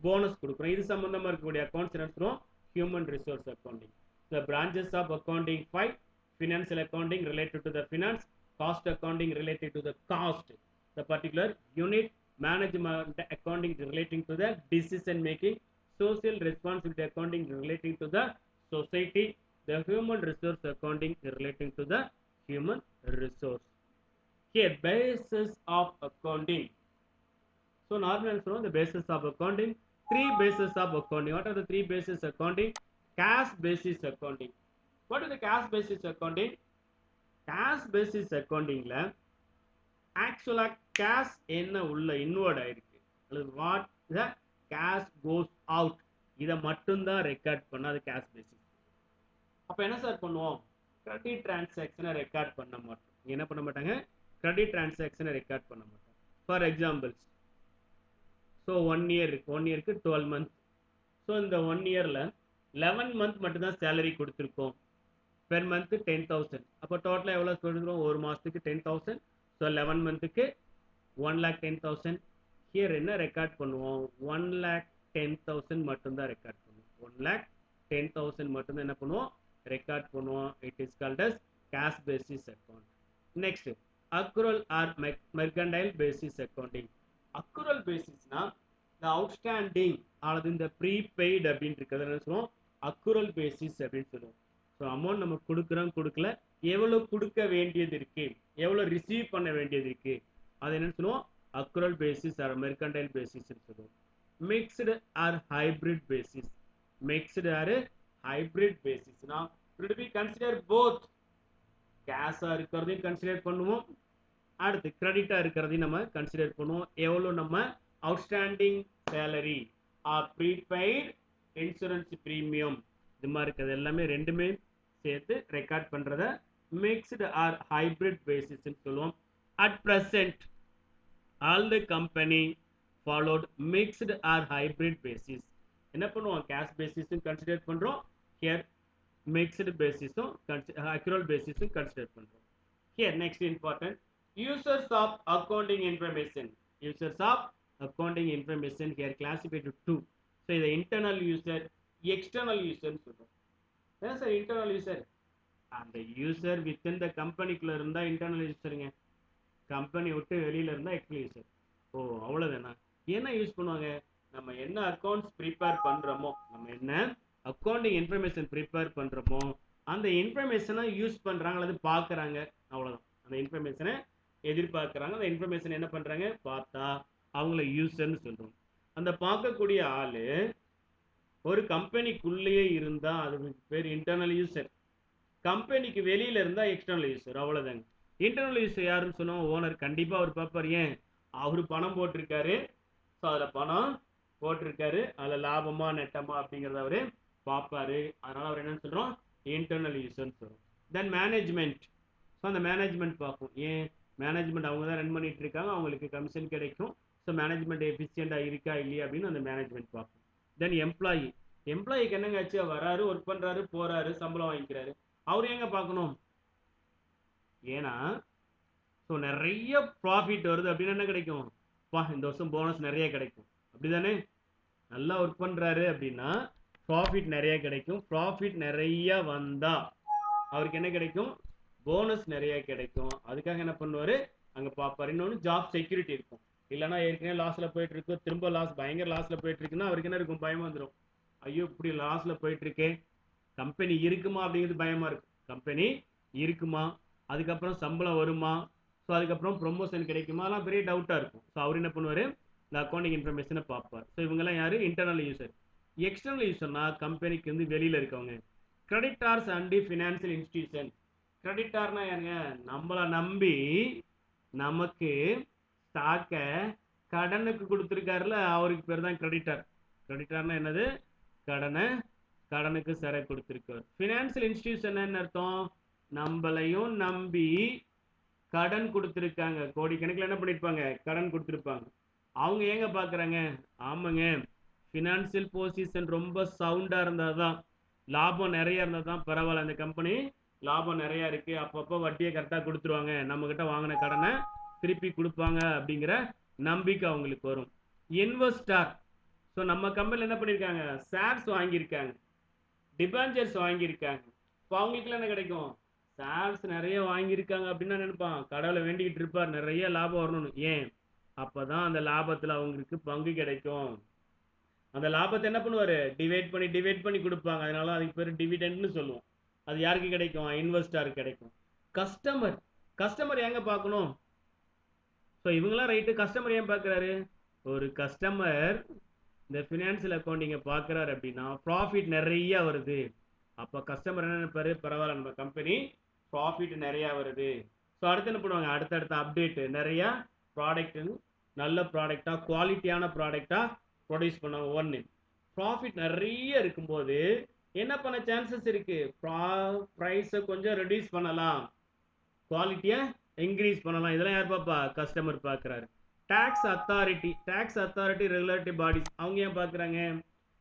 போனஸ் கொடுக்குறோம், இது சம்பந்தமாக இருக்கக்கூடிய அக்கௌண்ட்ஸ் என்ன சொல்லுவோம், human resource accounting. The branches of accounting 5: financial accounting related to the finance, cost accounting related to the cost, the particular unit, management accounting relating to the decision making, social responsibility accounting relating to the society, the human resource accounting relating to the human resource. Here basis of accounting. So normally the basis of accounting, three bases of accounting. What are the three bases accounting? Cash basis accounting. What is the cash basis accounting? Cash basis accounting la actual cash என்ன உள்ள inward ஆயிருக்கு, அல்லது what the cash goes out, இதை மட்டும்தான் record பண்ண அது cash basis. அப்போ என்ன சார் பண்ணுவோம், கிரெடிட் டிரான்சாக்ஷனை ரெக்கார்ட் பண்ண மாட்டோம். என்ன பண்ண மாட்டாங்க, கிரெடிட் டிரான்சாக்ஷனை ரெக்கார்ட் பண்ண மாட்டோம். ஃபார் எக்ஸாம்பிள்ஸ், ஸோ 1 இயர் இருக்கு, 1 இயருக்கு 12 மந்த். ஸோ இந்த 1 இயரில் 11 மந்த் மட்டும்தான் சேலரி கொடுத்துருக்கோம், பெர் மந்த்து 10,000. அப்போ டோட்டலாக எவ்வளோ கொடுத்துருக்கோம், ஒரு மாதத்துக்கு 10,000. ஸோ 11 மந்த்துக்கு 1,10,000. ஹியர் என்ன ரெக்கார்ட் பண்ணுவோம், 1,10,000 மட்டும்தான் ரெக்கார்ட் பண்ணுவோம். 1,10,000 மட்டும்தான் என்ன பண்ணுவோம், ரெக்கார்ட் பண்ணுவோம். It is called as cash basis account. Next, accrual or mercantile basis accounting. Accrual basis na the outstanding அல்லது இந்த prepaid அப்படின்னு இருக்கிறது என்ன சொல்லுவோம், accrual basis அப்படின்னு சொல்லுவோம். ஸோ அமௌண்ட் நம்ம கொடுக்குறோம் கொடுக்கல, எவ்வளோ கொடுக்க வேண்டியது இருக்கு, எவ்வளோ ரிசீவ் பண்ண வேண்டியது இருக்கு, அது என்னன்னு சொல்லுவோம், accrual basis or mercantile basis சொல்லுவோம். Mixed or hybrid basis. Mixed or hybrid basis now should we consider both cash இருக்கிறதையும் கன்சிடர் பண்ணுவோம், அடுத்து கிரெடிட்டா இருக்கிறதையும் நம்ம கன்சிடர் பண்ணுவோம். எவ்வளோ நம்ம outstanding salary or prepaid insurance premium இது மாதிரி இருக்கிறது எல்லாமே ரெண்டுமே சேர்த்து ரெக்கார்ட் பண்றத மிக்ஸ்டு ஆர் ஹைபிரிட் பேசிஸ்ன்னு சொல்லுவோம். At present all the company followed mixed or hybrid basis. என்ன பண்ணுவோம், கேஷ் பேசிஸும் கன்சிடர் பண்றோம், ஹியர் மிக்ஸ்டு பேசிஸும் அக்யூரல் பேசிஸும் கன்சிடர் பண்றோம். Here next important users of accounting information. Users of accounting information here classified to two. So the internal user, external user சொல்றோம். என்ன sir internal user? அந்த யூசர் வித்தின் த கம்பெனிக்குள்ள இருந்தா internal யூசருங்க, company விட்டு வெளியில இருந்தா external user. ஓ அவ்வளவுதானா? என்ன use பண்ணுவாங்க, நம்ம என்ன அக்கௌண்ட்ஸ் ப்ரிப்பேர் பண்றோமோ, நம்ம என்ன அக்கௌண்டிங் இன்ஃபர்மேஷன் ப்ரிப்பேர் பண்றோமோ அந்த இன்ஃபர்மேஷனை யூஸ் பண்றாங்க அல்லது பார்க்கறாங்க, அவ்வளவுதான். அந்த இன்ஃபர்மேஷனை எதிர்பார்க்கறாங்க, அந்த இன்ஃபர்மேஷன் என்ன பண்றாங்க பார்த்தா அவங்கள யூசர்னு சொல்றோம். அந்த பார்க்கக்கூடிய ஆளு ஒரு கம்பெனிக்குள்ளேயே இருந்தா அதுக்கு பேர் இன்டர்னல் யூசர், கம்பெனிக்கு வெளியில இருந்தா எக்ஸ்டர்னல் யூசர், அவ்வளவுதாங்க. இன்டர்னல் யூசர் யாருன்னு சொன்னோம், ஓனர். கண்டிப்பா அவர் பார்ப்பார், ஏன் அவரு பணம் போட்டிருக்காரு, ஸோ அதுல பணம் போட்டிருக்காரு, அதுல லாபமா நெட்டமா அப்படிங்கறத அவரு பார்ப்பாரு, அதனால அவர் என்னன்னு சொல்றோம், இன்டர்னல் யூசர்னு சொல்றோம். தென் மேனேஜ்மெண்ட், ஸோ அந்த மேனேஜ்மெண்ட் பார்ப்போம், ஏன் மேனேஜ்மெண்ட் அவங்க தான் ரன் பண்ணிட்டு இருக்காங்க, அவங்களுக்கு கமிஷன் கிடைக்கும், ஸோ மேனேஜ்மெண்ட் எஃபிஷியண்டா இருக்கா இல்லையா அப்படின்னு அந்த மேனேஜ்மெண்ட் பார்ப்போம். தென் எம்ப்ளாயி, எம்ப்ளாயிக்கு என்னங்க ஆச்சு, வராரு ஒர்க் பண்றாரு போறாரு சம்பளம் வாங்கிக்கிறாரு, அவரு எங்க பார்க்கணும், ஏன்னா ஸோ நிறைய ப்ராஃபிட் வருது அப்படின்னா என்ன கிடைக்கும், பா இந்த வருஷம் போனஸ் நிறைய கிடைக்கும், அப்படிதானே. நல்லா ஒர்க் பண்றாரு அப்படின்னா ப்ராஃபிட் நிறைய கிடைக்கும், ப்ராஃபிட் நிறைய வந்தா அவருக்கு என்ன கிடைக்கும், போனஸ் நிறைய கிடைக்கும். அதுக்காக என்ன பண்ணுவாரு அங்க பாப்பாரு. இன்னொன்னு ஜாப் செக்யூரிட்டி இருக்கும், இல்லைன்னா ஏற்கனவே லாஸ்ல போயிட்டு இருக்கு, திரும்ப லாஸ் பயங்கர லாஸ்ல போயிட்டு இருக்குன்னா அவருக்கு என்ன இருக்கும், பயம் வந்துடும், ஐயோ இப்படி லாஸ்ல போயிட்டு இருக்கே, கம்பெனி இருக்குமா அப்படிங்கிறது பயமா இருக்கும், கம்பெனி இருக்குமா, அதுக்கப்புறம் சம்பளம் வருமா, ஸோ அதுக்கப்புறம் ப்ரொமோஷன் கிடைக்குமா, அதெல்லாம் பெரிய டவுட்டா இருக்கும். ஸோ அவர் என்ன பண்ணுவாரு, இந்த அக்கௌண்டிங் இன்ஃபர்மேஷனை பார்ப்பார். ஸோ இவங்கெல்லாம் யாரு, இன்டர்னல் யூசர். எக்ஸ்டர்னல் யூசர்னா கம்பெனிக்கு வந்து வெளியில இருக்கவங்க. Creditors and financial institution. கிரெடிட்டார்னா யாருங்க, நம்மளை நம்பி நமக்கு ஸ்டாக்க கடனுக்கு கொடுத்துருக்காருல அவருக்கு பேர் தான் கிரெடிட்டார். கிரெடிட்டார்னா என்னது, கடனுக்கு சரக்கு கொடுத்துருக்காரு. ஃபினான்சியல் இன்ஸ்டிடியூஷன் என்ன அர்த்தம், நம்மளையும் நம்பி கடன் கொடுத்துருக்காங்க, கோடிக்கணக்கில் என்ன பண்ணிருப்பாங்க கடன் கொடுத்துருப்பாங்க. அவங்க ஏங்க பாக்குறாங்க, ஆமாங்க ஃபினான்சியல் பொசிஷன் ரொம்ப சவுண்டா இருந்தாதான், லாபம் நிறைய இருந்தாதான் பரவாயில்ல, அந்த கம்பெனி லாபம் நிறைய இருக்கு, அப்பப்போ வட்டியை கரெக்டா கொடுத்துருவாங்க, நம்ம கிட்ட வாங்கின கடனை திருப்பி கொடுப்பாங்க அப்படிங்கிற நம்பிக்கை அவங்களுக்கு வரும். இன்வெஸ்டர், ஸோ நம்ம கம்பெனியில் என்ன பண்ணியிருக்காங்க, ஷேர்ஸ் வாங்கியிருக்காங்க, டிபெஞ்சர்ஸ் வாங்கியிருக்காங்க, இப்போ அவங்களுக்கு என்ன கிடைக்கும், ஷேர்ஸ் நிறைய வாங்கியிருக்காங்க அப்படின்னா நினைப்பான், கடவுளை வேண்டிக்கிட்டு இருப்பார் நிறைய லாபம் வரணும்னு, ஏன் அப்பதான் அந்த லாபத்துல அவங்களுக்கு பங்கு கிடைக்கும். அந்த லாபத்தை என்ன பண்ணுவாரு, டிவைட் பண்ணி கொடுப்பாங்க, அதனால அதுக்கு பேர் டிவிடெண்ட்னு சொல்லுவோம். அது யாருக்கு கிடைக்கும், இன்வெஸ்டருக்கு கிடைக்கும். கஸ்டமர் எங்க பார்க்கணும், ஸோ இவங்களாம் ரைட்டு, கஸ்டமர் ஏன் பார்க்குறாரு, ஒரு கஸ்டமர் இந்த ஃபினான்சியல் அக்கௌண்டிங்கை பார்க்குறாரு அப்படின்னா ப்ராஃபிட் நிறைய வருது, அப்போ கஸ்டமர் என்ன நினைப்பாரு, பரவாயில்ல நம்ம கம்பெனி ப்ராஃபிட் நிறைய வருது, ஸோ அடுத்து என்ன பண்ணுவாங்க, அடுத்தடுத்த அப்டேட் நிறைய ப்ராடக்ட், நல்ல ப்ராடக்டா குவாலிட்டியான ப்ராடக்டா ப்ரொடியூஸ் பண்ணுவாங்க. ஒன்று ப்ராஃபிட் நிறைய இருக்கும்போது என்ன பண்ண சான்சஸ் இருக்கு, ப்ரைஸை கொஞ்சம் ரெடியூஸ் பண்ணலாம், குவாலிட்டியை இன்க்ரீஸ் பண்ணலாம், இதெல்லாம் யார் பாப்பா, கஸ்டமர் பார்க்குறாரு. டாக்ஸ் அத்தாரிட்டி ரெகுலேட்டரி பாடிஸ் அவங்க ஏன் பார்க்குறாங்க,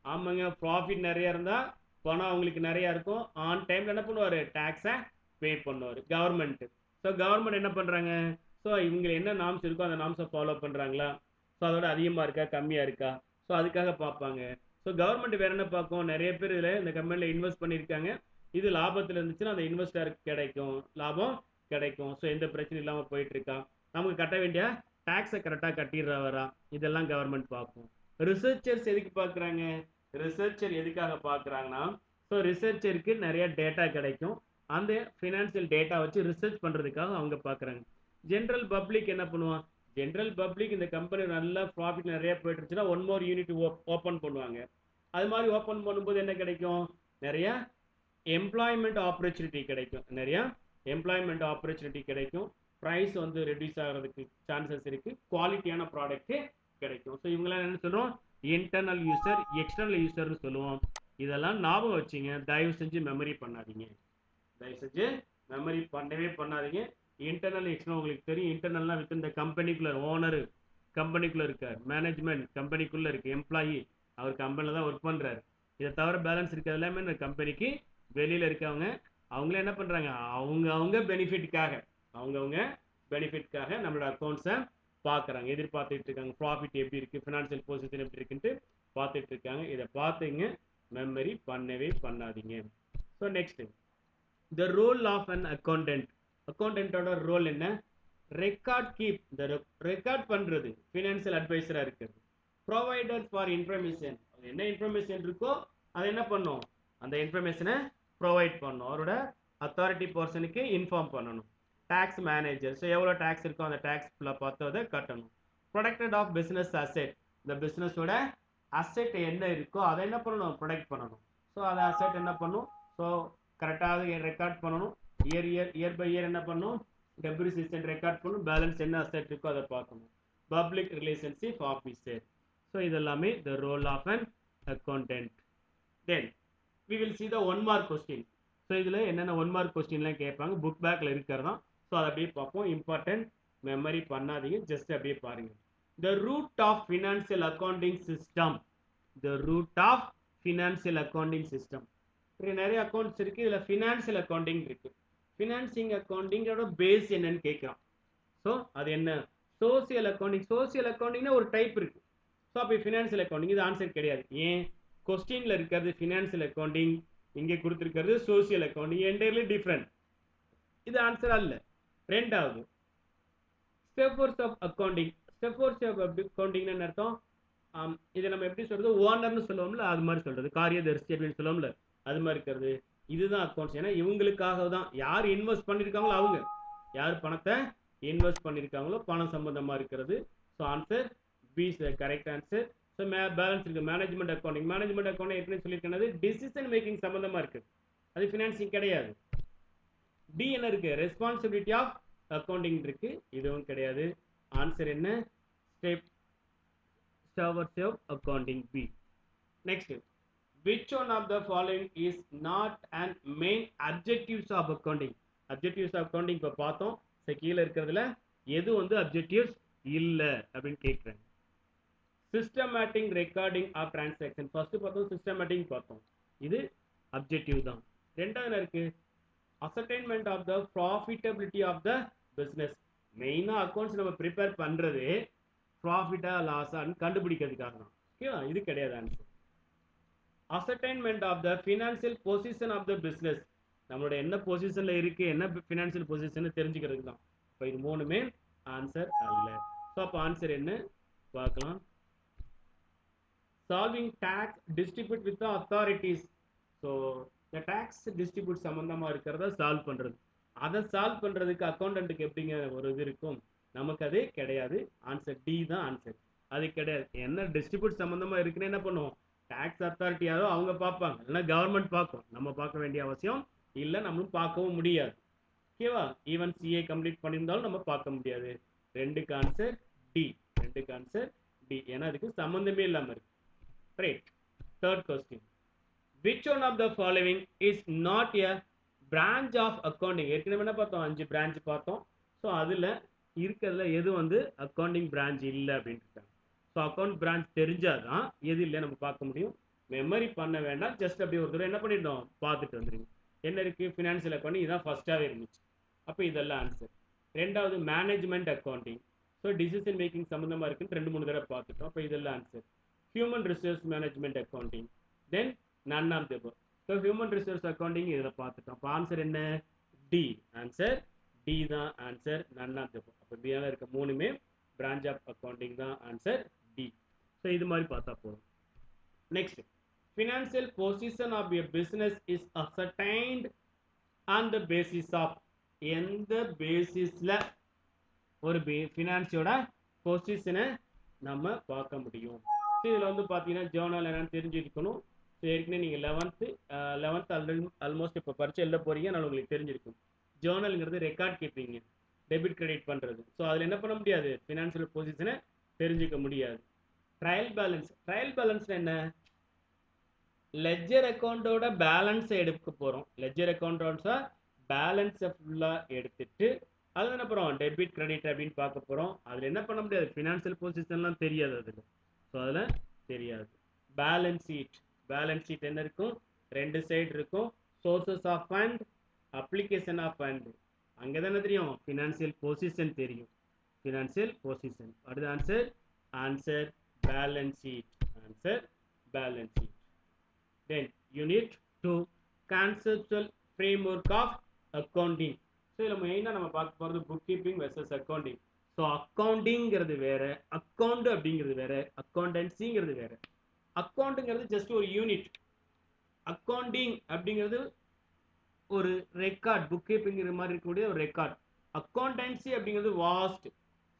ஆமாங்க ப்ராஃபிட் நிறைய இருந்தால் பணம் அவங்களுக்கு நிறைய இருக்கும், ஆன் டைம்ல என்ன பண்ணுவார், டாக்ஸை பே பண்ணுவார் கவர்மெண்ட். ஸோ கவர்மெண்ட் என்ன பண்ணுறாங்க, ஸோ இவங்க என்ன நாம்ஸ் இருக்கோ அந்த நாம்ஸை ஃபாலோ பண்ணுறாங்களா, ஸோ அதோட அதிகமாக இருக்கா கம்மியாக இருக்கா, ஸோ அதுக்காக பார்ப்பாங்க. ஸோ கவர்மெண்ட் வேற என்ன பார்க்கும், நிறைய பேர் இதில் இந்த கம்பெனியில் இன்வெஸ்ட் பண்ணியிருக்காங்க, இது லாபத்தில் இருந்துச்சுன்னா அந்த இன்வெஸ்டருக்கு கிடைக்கும், லாபம் கிடைக்கும். ஸோ எந்த பிரச்சனையும் இல்லாமல் போயிட்டு இருக்கா, நமக்கு கட்ட வேண்டிய டேக்ஸை கரெக்டாக கட்டிடுறவரா, இதெல்லாம் கவர்மெண்ட் பார்க்கும். ரிசர்ச்சர்ஸ் எதுக்கு பார்க்குறாங்க, ரிசர்ச்சர் எதுக்காக பார்க்குறாங்கன்னா, ஸோ ரிசர்ச்சருக்கு நிறைய டேட்டா கிடைக்கும், அந்த ஃபினான்சியல் டேட்டா வச்சு ரிசர்ச் பண்ணுறதுக்காக அவங்க பார்க்குறாங்க. ஜென்ரல் பப்ளிக் என்ன பண்ணுவான், ஜென்ரல் பப்ளிக் இந்த கம்பெனி நல்லா ப்ராஃபிட் நிறைய போயிட்டு இருந்துச்சுன்னா ஒன் மோர் யூனிட் ஓப்பன் பண்ணுவாங்க. அது மாதிரி ஓப்பன் பண்ணும்போது என்ன கிடைக்கும், நிறைய எம்ப்ளாய்மெண்ட் ஆப்பர்ச்சுனிட்டி கிடைக்கும், நிறைய எம்ப்ளாய்மெண்ட் ஆப்பர்ச்சுனிட்டி கிடைக்கும், ப்ரைஸ் வந்து ரெடியூஸ் ஆகிறதுக்கு சான்சஸ் இருக்கு, குவாலிட்டியான ப்ராடக்ட் கிடைக்கும். ஸோ இவங்களாம் என்ன சொல்றோம், இன்டர்னல் யூசர் எக்ஸ்டர்னல் யூசர்னு சொல்லுவோம். இதெல்லாம் ஞாபகம் வச்சுங்க, தயவு செஞ்சு மெமரி பண்ணாதீங்க, தயவு செஞ்சு மெமரி பண்ணவே பண்ணாதீங்க. இன்டர்னல் எக்ஸ்டர்னல் உங்களுக்கு தெரியும், இன்டர்னல்னா வித் இந்த கம்பெனிக்குள்ள ஓனர் கம்பெனிக்குள்ள இருக்கார், மேனேஜ்மெண்ட் கம்பெனிக்குள்ள இருக்கு, எம்ப்ளாயி அவர் கம்பெனில தான் ஒர்க் பண்றாரு. இதை தவிர பேலன்ஸ் இருக்கிறது எல்லாமே இந்த கம்பெனிக்கு வெளியில இருக்கவங்க, அவங்களே என்ன பண்றாங்க, அவங்க பெனிஃபிட்காக நம்மளோட அக்கௌண்ட்ஸை பார்க்குறாங்க, எதிர்பார்த்துட்டு இருக்காங்க, ப்ராஃபிட் எப்படி இருக்கு, ஃபினான்ஷியல் பொசிஷன் எப்படி இருக்குன்ட்டு பார்த்துட்டு இருக்காங்க. இதை பார்த்துங்க, மெமரி பண்ணவே பண்ணாதீங்க. So next, the role of an accountant. அக்கௌண்டன்ட்டோட ரோல் என்ன, ரெக்கார்ட் கீப், இந்த ரெக்கார்ட் பண்றது, ஃபினான்ஷியல் அட்வைசரா இருக்கிறது. ப்ரொவைடர் ஃபார் இன்ஃபர்மேஷன், என்ன இன்ஃபர்மேஷன் இருக்கோ அதை என்ன பண்ணும், அந்த இன்ஃபர்மேஷனை ப்ரொவைட் பண்ணும், அவரோட அத்தாரிட்டி பர்சனுக்கு இன்ஃபார்ம் பண்ணணும். டாக்ஸ் மேனேஜர், ஸோ எவ்வளோ டாக்ஸ் இருக்கோ அந்த டாக்ஸ் பார்த்து அதை கட்டணும். ப்ரொடக்டட் ஆஃப் பிஸ்னஸ் அசெட், இந்த பிஸ்னஸோட அசெட் என்ன இருக்கோ அதை என்ன பண்ணணும், ப்ரொடெக்ட் பண்ணணும். ஸோ அந்த அசெட் என்ன பண்ணும், ஸோ கரெக்டாக ரெக்கார்ட் பண்ணணும், இயர் பை இயர் என்ன பண்ணும், டெப்ரிசியேஷன் ரெக்கார்ட் பண்ணும், பேலன்ஸ் என்ன அசெட் இருக்கோ அதை பார்க்கணும். பப்ளிக் ரிலேஷன்ஷிப் ஆஃபீஸர், ஸோ இதெல்லாமே the role of an accountant. Then we will see the 1 mark question. ஸோ இதில் என்னென்ன 1 mark கொஸ்டின்லாம் கேட்பாங்க, புக் பேக்கில் இருக்கிறதான். ஸோ அதை அப்படியே பார்ப்போம், இம்பார்ட்டன்ட், மெமரி பண்ணாதீங்க, ஜஸ்ட் அப்படியே பாருங்க. The root of financial accounting system, the root of financial accounting system. நிறைய அக்கௌண்ட்ஸ் இருக்கு, இதில் ஃபினான்சியல் அக்கௌண்டிங் இருக்கு. ஃபினான்சிங் அக்கௌண்டிங்கோட பேஸ் என்னன்னு கேட்குறான். ஸோ அது என்ன, சோசியல் அக்கௌண்டிங். சோசியல் அக்கௌண்டிங்னா ஒரு டைப் இருக்கு. ஸோ அப்போ ஃபினான்சியல் அக்கௌண்டிங் இது ஆன்சர் கிடையாது. ஏன், கொஸ்டின்ல இருக்கிறது ஃபினான்சியல் அக்கௌண்டிங், இங்கே கொடுத்துருக்கிறது சோசியல் அக்கௌண்டிங், என்டையர்லி டிஃப்ரெண்ட், இது ஆன்சர் அல்ல. ரெண்டாவது, steps of accounting. Steps of அக்கௌண்டிங்னு அர்த்தம், இதை நம்ம எப்படி சொல்றது, ஓனர்னு சொல்லுவோம்ல, அது மாதிரி சொல்றது, காரியதர்சி அப்படின்னு சொல்லுவோம்ல, அது மாதிரி இருக்கிறது. இதுதான் அக்கௌண்ட்ஸ். ஏன்னா இவங்களுக்காக தான், யார் இன்வெஸ்ட் பண்ணியிருக்காங்களோ அவங்க, யார் பணத்தை இன்வெஸ்ட் பண்ணியிருக்காங்களோ பணம் சம்பந்தமா இருக்கிறது. So answer B is the correct answer. So balance இருக்கு, மேனேஜ்மெண்ட் அக்கௌண்டிங். மேனேஜ்மெண்ட் அக்கௌண்டிங் எப்படி சொல்லியிருக்கேன், டிசிஷன் மேக்கிங் சம்பந்தமா இருக்கு, அது ஃபினான்சிங் கிடையாது. டி என்ன இருக்கு, ரெஸ்பான்சிபிலிட்டி ஆஃப் அக்கௌண்டிங் இருக்கு, இதுவும் கிடையாது. ஆன்சர் என்ன, steps of accounting, B. Next, which one of the following is not an main objectives of accounting. objectives of accounting இப்ப பார்த்தோம். கீழே இருக்கிறதுல எது வந்து objectives இல்ல அப்படின்னு கேட்கிறேன். systematic recording of transaction, first பார்த்தோம் systematic பார்த்தோம், இது objective தான். ரெண்டாவது இருக்கு ascertainment of the profitability of the business. மெயினா அக்கௌண்ட்ஸ் நம்ம ப்ரிப்பேர் பண்றது ப்ராஃபிட்டா லாஸா கண்டுபிடிக்கிறதுக்காக தான், ஓகேவா, இது கிடையாது answer. ascertainment of the financial position of the business, நம்மளோட என்ன பொசிஷன்ல இருக்கு, என்ன ஃபினான்ஷியல் பொசிஷன் தெரிஞ்சுக்கிறதுக்கு தான். இப்போ இது மூணுமே ஆன்சர் அல்ல. ஸோ அப்போ ஆன்சர் என்ன பார்க்கலாம். Solving tax distribute with authorities. So இந்த டாக்ஸ் டிஸ்ட்ரிபியூட் சம்பந்தமா இருக்கிறத சால்வ் பண்றது, அதை சால்வ் பண்றதுக்கு அக்கௌண்டன்ட்டுக்கு எப்படிங்க ஒரு இது இருக்கும், நமக்கு அது கிடையாது. ஆன்சர் டி தான் ஆன்சர், அது கிடையாது. என்ன டிஸ்ட்ரிபியூட் சம்பந்தமா இருக்குன்னு என்ன பண்ணுவோம், டாக்ஸ் அத்தாரிட்டியாரோ அவங்க பார்ப்பாங்க, இல்லைன்னா கவர்மெண்ட் பார்க்கும், நம்ம பார்க்க வேண்டிய அவசியம் இல்லை, நம்மளும் பார்க்கவும் முடியாது, ஓகேவா. ஈவன் சிஏ கம்ப்ளீட் பண்ணியிருந்தாலும் நம்ம பார்க்க முடியாது. ரெண்டுக்கு ஆன்சர் டி, ரெண்டுக்கு ஆன்சர் டி, ஏன்னா அதுக்கு சம்பந்தமே இல்லாம இருக்கு. Right. Third question, which one of the following is not a branch of accounting. ஏற்கனவே என்ன பார்த்தோம், 5 பிரான்ச் பார்த்தோம். ஸோ அதுல இருக்கிறதுல எது வந்து அக்கௌண்டிங் பிரான்ச் இல்லை அப்படின்ட்டு. ஸோ அக்கௌண்ட் பிரான்ச் தெரிஞ்சாதான் எது இல்லை நம்ம பார்க்க முடியும். மெமரி பண்ண வேண்டாம், ஜஸ்ட் அப்படி ஒரு தடவை என்ன பண்ணிட்டோம் பார்த்துட்டு வந்துருங்க. என்ன இருக்கு, ஃபினான்ஷியல் அக்கௌண்டிங் இதான் ஃபர்ஸ்டாகவே இருந்துச்சு, அப்போ இதெல்லாம் ஆன்சர். ரெண்டாவது management accounting, so decision making சம்மந்தமாக இருக்குன்னு 2-3 தடவை பார்த்துட்டோம், அப்போ இதெல்லாம் answer. Human resource management accounting, then none of the above. So human resource accounting இதில் பார்த்துட்டோம். அப்போ ஆன்சர் என்ன? டி. ஆன்சர் டி தான் ஆன்சர். நன் ஆஃப் த அப்போ பியால இருக்க மூணுமே பிரான்ச் ஆஃப் அக்கௌண்டிங் தான் ஆன்சர் டி. ஸோ இது மாதிரி பார்த்தா போதும். Next, financial position of a business is ascertained on the basis of. எந்த பேசிஸில் ஒரு ஃபினான்ஸோட பொசிஷனை நம்ம பார்க்க முடியும்? ஸோ இதில் வந்து பார்த்தீங்கன்னா ஜேர்னல் என்னன்னு தெரிஞ்சிருக்கணும். ஸோ ஏற்கனவே நீங்கள் லெவன்த் ஆல்மோஸ்ட் இப்போ பரிச்சை எழுத போறீங்க, நான் உங்களுக்கு தெரிஞ்சிருக்கும். ஜேர்னல்ங்கிறது ரெக்கார்ட் கீப்பிங், டெபிட் கிரெடிட் பண்ணுறது. ஸோ அதில் என்ன பண்ண முடியாது? ஃபினான்ஷியல் பொசிஷனை தெரிஞ்சிக்க முடியாது. ட்ரையல் பேலன்ஸ் என்ன? லெட்ஜர் அக்கௌண்டோட பேலன்ஸை எடுக்க போகிறோம். லெட்ஜர் அக்கௌண்டோட பேலன்ஸை ஃபுல்லாக எடுத்துட்டு அதில் என்ன பண்ணுறோம்? டெபிட் கிரெடிட் அப்படின்னு பார்க்க போகிறோம். அதில் என்ன பண்ண முடியாது? ஃபினான்ஷியல் பொசிஷன்லாம் தெரியாது அதில். ஸோ அதில் தெரியாது. பேலன்ஸ் ஷீட் என்ன இருக்கும்? ரெண்டு சைடு இருக்கும். Sources of fund, application of fund. அங்கே தானே தெரியும்? ஃபினான்ஷியல் பொசிஷன் தெரியும். Financial position. அடுத்த answer balance sheet. Answer balance sheet. Then unit 2, conceptual framework of accounting. So இதில் மெயினாக நம்ம பார்க்க போகிறது bookkeeping versus accounting. So அக்கௌண்டிங்கிறது வேற, அக்கௌண்ட் அப்படிங்கிறது வேற, அக்கௌண்டன்சிங்கிறது வேற. அக்கௌண்ட்டுங்கிறது ஜஸ்ட் ஒரு யூனிட். அக்கௌண்டிங் அப்படிங்கிறது ஒரு ரெக்கார்ட், புக் கீப்பிங்கிற மாதிரி இருக்கக்கூடிய ஒரு ரெக்கார்ட். அக்கௌண்டன்சி அப்படிங்கிறது வாஸ்ட்.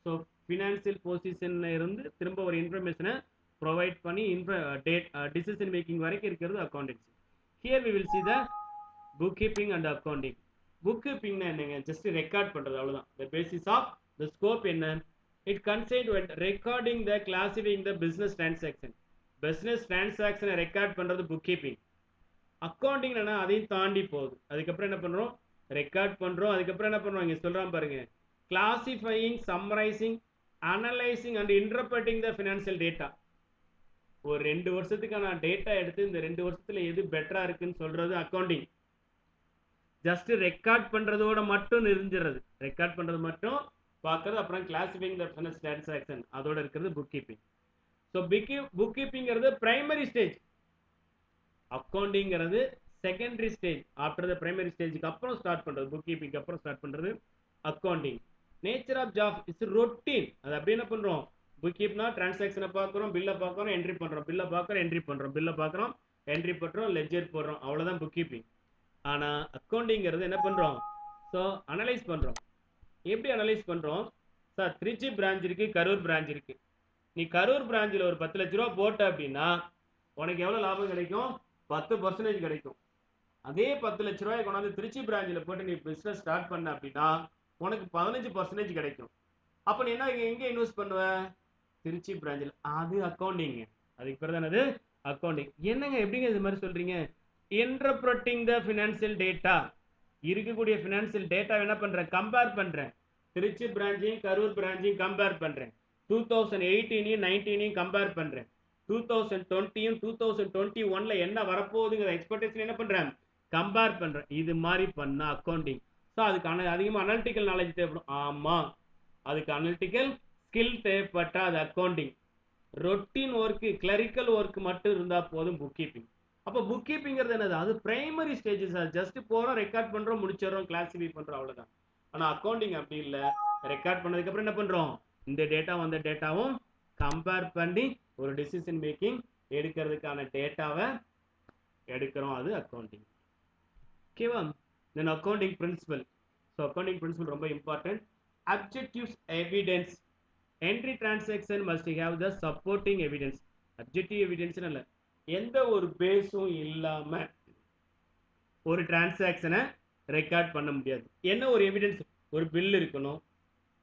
ஸோ ஃபினான்சியல் பொசிஷன்ல இருந்து திரும்ப ஒரு இன்ஃபர்மேஷனை ப்ரொவைட் பண்ணி டிசிஷன் மேக்கிங் வரைக்கும் இருக்கிறது accountancy. Here we will see the bookkeeping and accounting. புக் கீப்பிங்னா என்னங்க? ஜஸ்ட் ரெக்கார்ட் பண்றது, அவ்வளவுதான். The basis of the scope என்ன? It consist recording the classifying the business transaction. Business டிரான்சாக்ஷனை ரெக்கார்ட் பண்றது புக் கீப்பிங். அக்கௌண்டிங் என்ன? அதையும் தாண்டி போகுது. அதுக்கப்புறம் என்ன பண்றோம்? ரெக்கார்ட் பண்றோம். அதுக்கப்புறம் என்ன பண்றோம்? இங்க சொல்றான் பாருங்க, classifying, summarising, analysing and interpreting the financial data. ஒரு 2 வருஷத்துக்கான டேட்டா எடுத்து இந்த 2 வருஷத்துல எது பெட்டரா இருக்குன்னு சொல்றது அக்கௌண்டிங். ஜஸ்ட் ரெக்கார்ட் பண்றதோட மட்டும் நிறுத்திடுறது. ரெக்கார்ட் பண்றது மட்டும் பார்க்கறது. அப்புறம் கிளாசிஃபைங் த ஃபினான்ஸ் டிரான்சாக்ஷன் அதோட இருக்கிறது புக் கீப்பிங். ஸோ புக் கீப்பிங்கிறது பிரைமரி ஸ்டேஜ், அக்கௌண்டிங்கிறது secondary stage. After the primary ஸ்டேஜுக்கு அப்புறம் ஸ்டார்ட் பண்றது, புக் கீப்பிங் அப்புறம் ஸ்டார்ட் பண்றது accounting. Nature of job is routine. அது அப்படி என்ன பண்றோம்? புக் கீப்னா டிரான்சாக்ஷனை பார்க்குறோம், பில்லை பார்க்குறோம், என்ட்ரி பண்ணுறோம், பில்லை பார்க்குறோம், என்ட்ரி பண்ணுறோம், பில்லை பார்க்குறோம், என்ட்ரி பண்ணுறோம், லெட்ஜர் போடுறோம், அவ்வளோதான் புக் கீப்பிங். ஆனால் அக்கௌண்டிங்கிறது என்ன பண்ணுறோம்? ஸோ அனலைஸ் பண்ணுறோம். எப்படி அனலைஸ் பண்ணுறோம்? சார் திருச்சி பிரான்ச் இருக்குது, கரூர் பிரான்ச் இருக்குது. நீ கரூர் பிரான்ச்சில் ஒரு 10 லட்ச ரூபா போட்ட அப்படின்னா உனக்கு எவ்வளோ லாபம் கிடைக்கும்? 10% கிடைக்கும். அதே 10 லட்ச ரூபாய் கொண்டாந்து திருச்சி பிரான்ச்சில் போட்டு நீ பிஸ்னஸ் ஸ்டார்ட் பண்ண அப்படின்னா உனக்கு 15% கிடைக்கும். அப்போ நீ என்ன எங்கே இன்வெஸ்ட் பண்ணுவ? திருச்சி பிரான்ச்சில். அது அக்கௌண்டிங். அதுக்கு பேர் தான் அது அக்கௌண்டிங். என்னங்க எப்படிங்க இது மாதிரி சொல்றீங்க? இன்டர்பிரட்டிங் த ஃபினான்சியல் டேட்டா. இருக்கக்கூடிய ஃபினான்சியல் டேட்டா என்ன பண்றேன்? கம்பேர் பண்றேன். திருச்சி பிரான்ச்சையும் கரூர் பிரான்ச்சையும் கம்பேர் பண்றேன். 2018 19 கம்பேர் பண்றேன். 2020 2021 என்ன வரப்போகுதுங்கிற எக்ஸ்பெக்டேஷன் என்ன பண்றேன்? கம்பேர் பண்றேன். இது மாதிரி பண்ண அக்கௌண்டிங். ஸோ அதுக்கான அதிகமாக அனலிட்டிக்கல் நாலேஜ் தேவைப்படும். ஆமா, அதுக்கு அனலிட்டிக்கல் ஸ்கில் தேவைப்பட்டா அது accounting. Routine work, clerical work மட்டும் இருந்தா போதும் புக் கீப்பிங். அப்போ புக் கீப்பிங்கிறது என்னது? அது பிரைமரி ஸ்டேஜஸ். ஜஸ்ட் போறோம், ரெக்கார்ட் பண்றோம், முடிச்சிடறோம், கிளாசிஃபை பண்றோம், அவ்வளவுதான். ஆனா அக்கௌண்டிங் அப்படி இல்லை. ரெக்கார்ட் பண்ணதுக்கு அப்புறம் என்ன பண்றோம்? இந்த டேட்டா அந்த டேட்டாவும் கம்பேர் பண்ணி ஒரு டிசிஷன் மேக்கிங் எடுக்கிறதுக்கான டேட்டாவை எடுக்கிறோம். அது அக்கௌண்டிங். ஓகேவா? Then accounting principle. So accounting principle ரொம்ப important. Objectives evidence. Entry transaction must have the supporting evidence. Objective evidence இல்ல, எந்த ஒரு பேஸும் இல்லாம ஒரு டிரான்சாக்ஷனை ரெக்கார்ட் பண்ண முடியாது. என்ன ஒரு எவிடன்ஸ்? ஒரு பில் இருக்கணும்,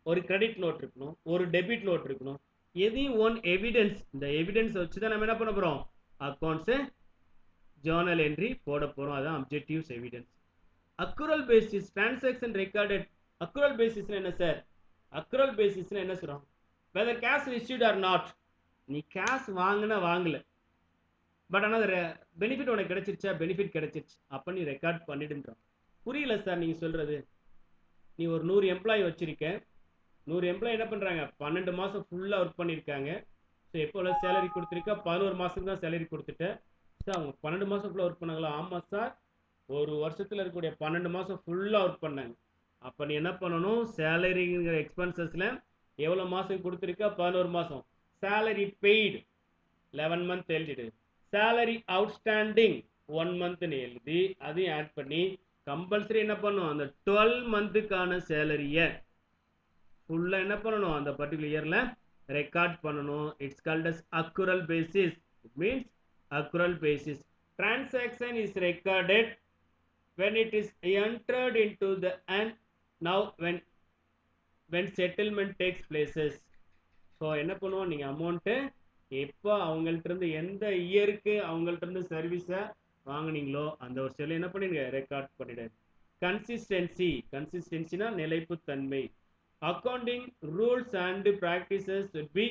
ஒரு கிரெடிட் நோட் இருக்கணும், ஒரு டெபிட் நோட் இருக்கணும். எதையும் ஒன் எவிடன்ஸ். இந்த எவிடன்ஸ் வச்சு தான் நம்ம என்ன பண்ண போறோம்? அக்கௌண்ட்ஸ் ஜேர்னல் என்ட்ரி போட போறோம். அதான் objectives evidence. Accrual basis transaction recorded. Accrual basis என்ன சார்? அக்ரூவல் பேசிஸ் என்ன சொல்றோம்? whether cash issued or not. நீ கேஷ் வாங்கினா வாங்கல, பட் ஆனால் பெனிஃபிட் உனக்கு கிடைச்சிருச்சா? பெனிஃபிட் கிடைச்சிருச்சு. அப்போ நீ ரெக்கார்ட் பண்ணிடுன்றோம். புரியல சார் நீங்க சொல்றது. நீ ஒரு 100 எம்ப்ளாயி வச்சிருக்க. 100 எம்ப்ளாயி என்ன பண்றாங்க? 12 மாசம் ஃபுல்லா ஒர்க் பண்ணியிருக்காங்க. ஸோ எப்போ சேலரி கொடுத்துருக்க? 11 மாசத்துக்கு தான் சேலரி கொடுத்துட்ட. சார் அவங்க 12 மாசம் ஃபுல்லாக ஒர்க் பண்ணாங்களா? ஆமாம் சார், ஒரு வருஷத்தில் இருக்கக்கூடிய 12 மாதம் ஃபுல்லாக ஒர்க் பண்ணாங்க. அப்போ நீ என்ன பண்ணணும், சேலரிங்கிற எக்ஸ்பென்சஸில் எவ்வளோ மாதம் கொடுத்துருக்கா? 11 மாதம். சேலரி பெய்டு 11 மந்த் எழுதிடு, சேலரி அவுட்ஸ்டாண்டிங் 1 மந்த்னு எழுதி அதையும் ஆட் பண்ணி கம்பல்சரி என்ன பண்ணும், அந்த 12 மந்த்துக்கான சேலரியை ஃபுல்லாக என்ன பண்ணணும், அந்த பர்டிகுலர் இயரில் ரெக்கார்ட் பண்ணணும். It's called as accrual basis. It means accrual basis. Transaction is recorded when it is entered into the and now when settlement takes places. So என்ன பண்ணுவோம், நீங்கள் அமௌண்ட்டு எப்போ அவங்கள்ட்ட இருந்து எந்த இயருக்கு அவங்கள்ட்ட இருந்து சர்வீஸை வாங்கினீங்களோ அந்த ஒரு செல்ல என்ன பண்ணிடுங்க, ரெக்கார்ட் பண்ணிடுங்க. கன்சிஸ்டன்சினா நிலைப்புத்தன்மை. Accounting rules and practices should be